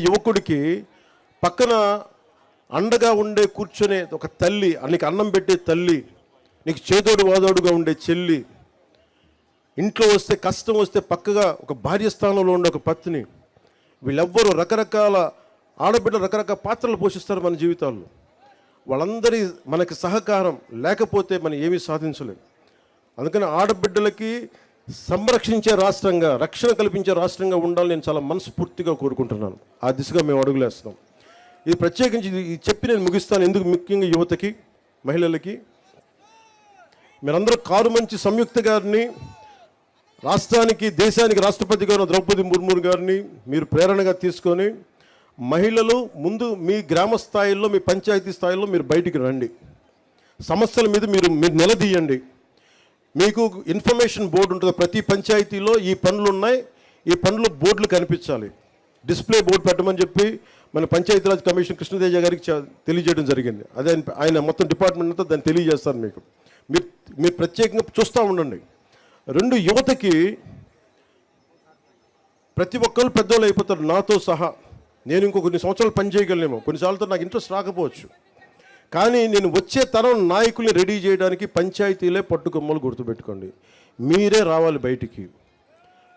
యువకుడికి పక్కన అండగా ఉండే కూర్చొనే ఒక తల్లి, నీకు అన్నం పెట్టే తల్లి, నీకు చేదోడు వాదోడుగా ఉండే చెల్లి, ఇంట్లో వస్తే కష్టం వస్తే పక్కగా ఒక భార్య స్థానంలో ఉండే ఒక పత్ని, వీళ్ళెవ్వరూ రకరకాల ఆడబిడ్డలు రకరకాల పాత్రలు పోషిస్తారు మన జీవితాల్లో. వాళ్ళందరి మనకి సహకారం లేకపోతే మనం ఏమీ సాధించలేం. అందుకని ఆడబిడ్డలకి సంరక్షించే రాష్ట్రంగా, రక్షణ కల్పించే రాష్ట్రంగా ఉండాలని నేను చాలా మనస్ఫూర్తిగా కోరుకుంటున్నాను. ఆ దిశగా మేము అడుగులేస్తాం. ఇది ప్రత్యేకించి ఇది చెప్పి నేను ముగిస్తాను. ఎందుకు ముఖ్యంగా యువతకి, మహిళలకి, మీరందరూ కారు మంచి సంయుక్త గారిని, రాష్ట్రానికి దేశానికి రాష్ట్రపతి గారు ద్రౌపది ముర్ము గారిని మీరు ప్రేరణగా తీసుకొని మహిళలు ముందు మీ గ్రామ స్థాయిలో, మీ పంచాయతీ స్థాయిలో మీరు బయటికి రండి. సమస్యల మీద మీరు నిలదీయండి. మీకు ఇన్ఫర్మేషన్ బోర్డు ఉంటుంది ప్రతి పంచాయతీలో. ఈ పనులు ఉన్నాయి, ఈ పనులు బోర్డులు కనిపించాలి. డిస్ప్లే బోర్డు పెట్టమని చెప్పి మన పంచాయతీరాజ్ కమిషన్ కృష్ణతేజ గారికి తెలియజేయడం జరిగింది. అదే ఆయన మొత్తం డిపార్ట్మెంట్ అంతా దాన్ని తెలియజేస్తారు మీకు. మీరు ప్రత్యేకంగా చూస్తూ ఉండండి. రెండు, యువతకి ప్రతి ఒక్కరు పెద్దోళ్ళు అయిపోతారు, నాతో సహా. నేను ఇంకో కొన్ని సంవత్సరాలు పని చేయగలనేమో, కొన్నిసార్లు నాకు ఇంట్రెస్ట్ రాకపోవచ్చు. కానీ నేను వచ్చే తరం నాయకుల్ని రెడీ చేయడానికి పంచాయతీలే పట్టుకొమ్మలు గుర్తుపెట్టుకోండి. మీరే రావాలి బయటికి.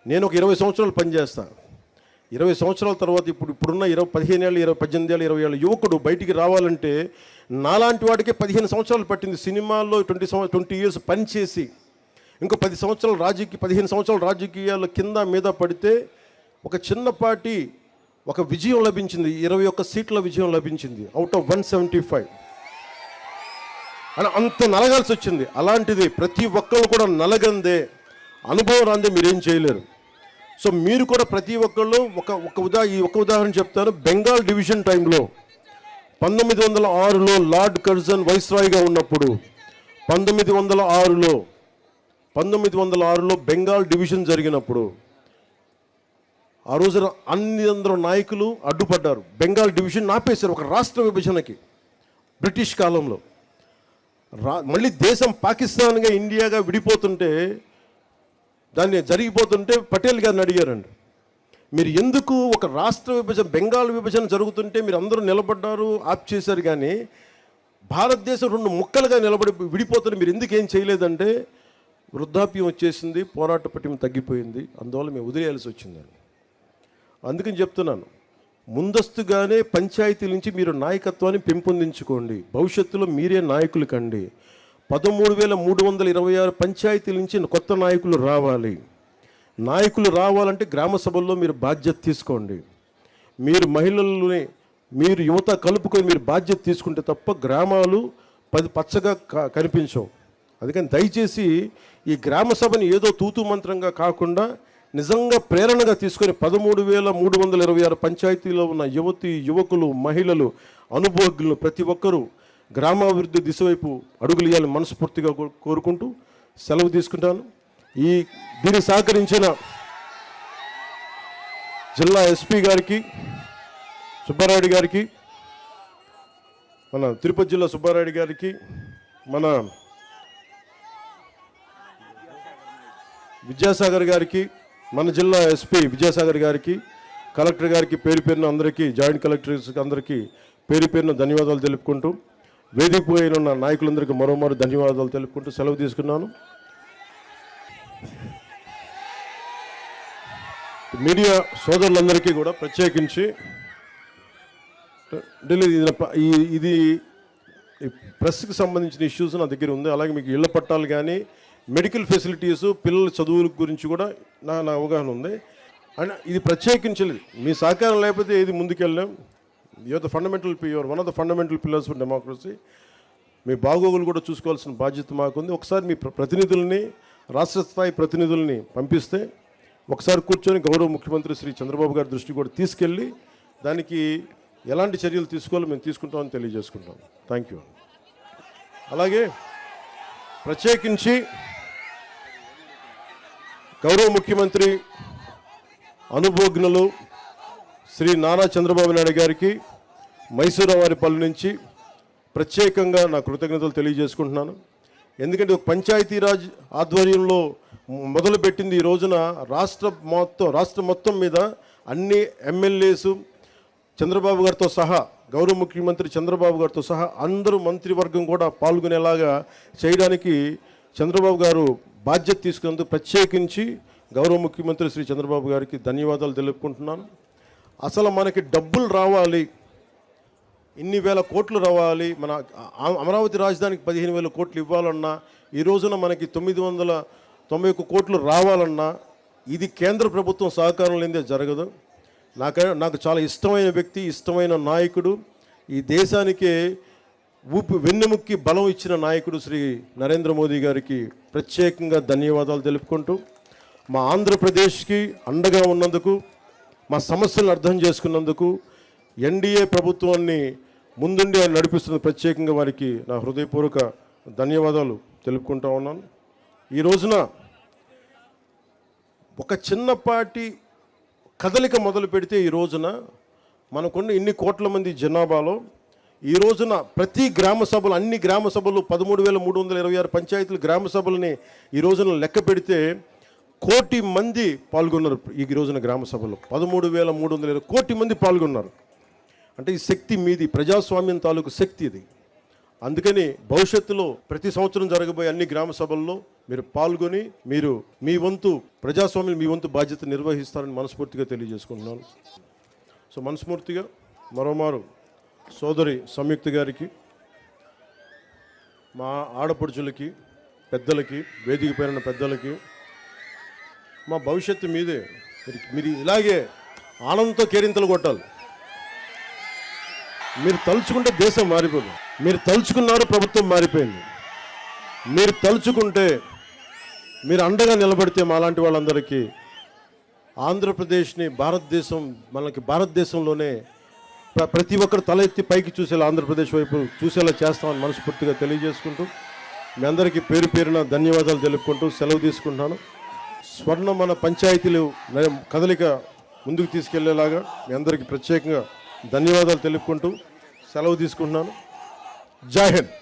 నేను ఒక 20 సంవత్సరాలు పనిచేస్తాను. 20 సంవత్సరాల తర్వాత ఇప్పుడున్న 15 ఏళ్ళు, 18 ఏళ్ళు, 20 ఏళ్ళ యువకుడు బయటికి రావాలంటే నాలాంటి వాడికే 15 సంవత్సరాలు పట్టింది. సినిమాల్లో 20 ఇయర్స్ పనిచేసి ఇంకో 15 సంవత్సరాలు రాజకీయాల కింద మీద పడితే ఒక చిన్నపాటి ఒక విజయం లభించింది. 21 సీట్ల విజయం లభించింది అవుట్ ఆఫ్ 175. అని అంత నలగాల్సి వచ్చింది. అలాంటిది ప్రతి ఒక్కళ్ళు కూడా నలగందే, అనుభవం రాందే మీరేం చేయలేరు. సో మీరు కూడా ప్రతి ఒక్కళ్ళు ఒక ఉదాహరణ చెప్తాను. బెంగాల్ డివిజన్ టైంలో 1906లో లార్డ్ కర్జన్ వైస్రాయ్గా ఉన్నప్పుడు 1906లో బెంగాల్ డివిజన్ జరిగినప్పుడు ఆ రోజున అందరూ నాయకులు అడ్డుపడ్డారు. బెంగాల్ డివిజన్ ఆపేశారు ఒక రాష్ట్ర విభజనకి బ్రిటిష్ కాలంలో. మళ్ళీ దేశం పాకిస్తాన్గా, ఇండియాగా విడిపోతుంటే, దాన్ని జరిగిపోతుంటే పటేల్ గారిని అడిగారండి, మీరు ఎందుకు ఒక రాష్ట్ర విభజన, బెంగాల్ విభజన జరుగుతుంటే మీరు అందరూ నిలబడ్డారు, ఆప్ చేశారు, కానీ భారతదేశం 2 ముక్కలుగా నిలబడి విడిపోతుంది, మీరు ఎందుకు ఏం చేయలేదంటే, వృద్ధాప్యం వచ్చేసింది, పోరాట పటిమ తగ్గిపోయింది, అందువల్ల మేము వదిలేయాల్సి వచ్చిందని. అందుకని చెప్తున్నాను, ముందస్తుగానే పంచాయతీ నుంచి మీరు నాయకత్వాన్ని పెంపొందించుకోండి. భవిష్యత్తులో మీరే నాయకులు కండి. 13,326 పంచాయతీల నుంచి కొత్త నాయకులు రావాలి. నాయకులు రావాలంటే గ్రామ సభల్లో మీరు బాధ్యత తీసుకోండి. మీరు మహిళల్ని, మీరు యువత కలుపుకొని మీరు బాధ్యత తీసుకుంటే తప్ప గ్రామాలు పచ్చగా కనిపించవు. అందుకని దయచేసి ఈ గ్రామ సభని ఏదో తూతు మంత్రంగా కాకుండా నిజంగా ప్రేరణగా తీసుకొని 13,326 పంచాయతీలో ఉన్న యువకులు, మహిళలు, అనుభవజ్ఞులు ప్రతి ఒక్కరూ గ్రామాభివృద్ధి దిశ వైపు అడుగులు వేయాలని మనస్ఫూర్తిగా కోరుకుంటూ సెలవు తీసుకుంటాను. దీనికి సహకరించిన జిల్లా ఎస్పీ గారికి, సుబ్బారాయుడు గారికి, మన తిరుపతి జిల్లా సుబ్బారాయుడు గారికి, మన విద్యాసాగర్ గారికి, మన జిల్లా ఎస్పీ విద్యాసాగర్ గారికి, కలెక్టర్ గారికి పేరు పేరున అందరికీ, జాయింట్ కలెక్టర్స్ అందరికీ పేరు పేరున ధన్యవాదాలు తెలుపుకుంటూ, వేదిక పోయిన ఉన్న నాయకులందరికీ మరోమారు ధన్యవాదాలు తెలుపుకుంటూ సెలవు తీసుకున్నాను. మీడియా సోదరులందరికీ కూడా ప్రత్యేకించి ఇది ప్రెస్కి సంబంధించిన ఇష్యూస్ నా దగ్గర ఉంది. అలాగే మీకు ఇళ్ల పట్టాలు కానీ, మెడికల్ ఫెసిలిటీసు, పిల్లల చదువుల గురించి కూడా నా అవగాహన ఉంది. అండ్ ఇది ప్రత్యేకించలేదు, మీ సహకారం లేకపోతే ఏది ముందుకెళ్ళాం. Your one of the fundamental pillars for democracy. మీ బాగోగులు కూడా చూసుకోవాల్సిన బాధ్యత మాకుంది. ఒకసారి మీ ప్రతినిధుల్ని, రాష్ట్ర స్థాయి ప్రతినిధుల్ని పంపిస్తే ఒకసారి కూర్చొని గౌరవ ముఖ్యమంత్రి శ్రీ చంద్రబాబు గారి దృష్టి కూడా తీసుకెళ్ళి దానికి ఎలాంటి చర్యలు తీసుకోవాలో మేము తీసుకుంటామని తెలియజేసుకుంటాం. Thank you. అలాగే ప్రత్యేకించి గౌరవ ముఖ్యమంత్రి అనుభవజ్ఞులు శ్రీ నారా చంద్రబాబు నాయుడు గారికి మైసూరావారిపల్లి నుంచి ప్రత్యేకంగా నా కృతజ్ఞతలు తెలియజేసుకుంటున్నాను. ఎందుకంటే ఒక పంచాయతీరాజ్ ఆధ్వర్యంలో మొదలుపెట్టింది ఈ రోజున రాష్ట్ర మొత్తం మీద అన్ని ఎమ్మెల్యేసు చంద్రబాబు గారితో సహా, గౌరవ ముఖ్యమంత్రి చంద్రబాబు గారితో సహా అందరూ మంత్రివర్గం కూడా పాల్గొనేలాగా చేయడానికి చంద్రబాబు గారు బాధ్యత తీసుకున్నందుకు ప్రత్యేకించి గౌరవ ముఖ్యమంత్రి శ్రీ చంద్రబాబు గారికి ధన్యవాదాలు తెలుపుకుంటున్నాను. అసలు మనకి డబ్బులు రావాలి, ఇన్ని వేల కోట్లు రావాలి, మన అమరావతి రాజధానికి 15,000 కోట్లు ఇవ్వాలన్నా ఈ రోజున మనకి 91 కోట్లు రావాలన్నా ఇది కేంద్ర ప్రభుత్వం సహకారం లేనిదే జరగదు. నాకు చాలా ఇష్టమైన వ్యక్తి, ఇష్టమైన నాయకుడు, ఈ దేశానికి వెన్నెముక్కి బలం ఇచ్చిన నాయకుడు శ్రీ నరేంద్ర మోదీ గారికి ప్రత్యేకంగా ధన్యవాదాలు తెలుపుకుంటూ, మా ఆంధ్రప్రదేశ్కి అండగా ఉన్నందుకు, మా సమస్యలను అర్థం చేసుకున్నందుకు, ఎన్డీఏ ప్రభుత్వాన్ని ముందుండి నడిపిస్తున్న ప్రత్యేకంగా వారికి నా హృదయపూర్వక ధన్యవాదాలు తెలుపుకుంటా ఉన్నాను. ఈ రోజున ఒక చిన్నపాటి కదలిక మొదలు పెడితే ఈ రోజున మనకున్న ఇన్ని కోట్ల మంది జనాభాలో ఈ రోజున ప్రతి గ్రామ సభలు, అన్ని గ్రామ సభలు 13,326 పంచాయతీలు గ్రామ సభలని ఈ రోజున లెక్క పెడితే 1 కోటి మంది పాల్గొన్నారు. ఈ రోజున గ్రామ సభలో 13,320 కోటి మంది పాల్గొన్నారు. అంటే ఈ శక్తి మీది, ప్రజాస్వామ్యం తాలూకు శక్తి ఇది. అందుకని భవిష్యత్తులో ప్రతి సంవత్సరం జరగబోయే అన్ని గ్రామ సభల్లో మీరు పాల్గొని మీ వంతు ప్రజాస్వామ్యం, మీ వంతు బాధ్యత నిర్వహిస్తారని మనస్ఫూర్తిగా తెలియజేసుకుంటున్నాను. సో మనస్ఫూర్తిగా మరోమారు సోదరి సంయుక్త గారికి, మా ఆడపడుచులకి, పెద్దలకి, వేదిక పేరున్న పెద్దలకి, మా భవిష్యత్తు మీదే. మీరు ఇలాగే ఆనందంతో కేరింతలు కొట్టాలి. మీరు తలుచుకుంటే దేశం మారిపోయింది. మీరు తలుచుకున్నారు, ప్రభుత్వం మారిపోయింది. మీరు తలుచుకుంటే, మీరు అండగా నిలబడితే మాలాంటి వాళ్ళందరికీ ఆంధ్రప్రదేశ్ని మనకి భారతదేశంలోనే ప్రతి ఒక్కరు తల ఎత్తి పైకి చూసేలా, ఆంధ్రప్రదేశ్ వైపు చూసేలా చేస్తామని మనస్ఫూర్తిగా తెలియజేసుకుంటూ, మీ అందరికీ పేరు పేరున ధన్యవాదాలు తెలుపుకుంటూ సెలవు తీసుకుంటున్నాను. మన పంచాయతీలు కదలిక ముందుకు తీసుకెళ్లేలాగా మీ అందరికీ ప్రత్యేకంగా ధన్యవాదాలు తెలుపుకుంటూ సెలవు తీసుకుంటున్నాను. జై హింద్.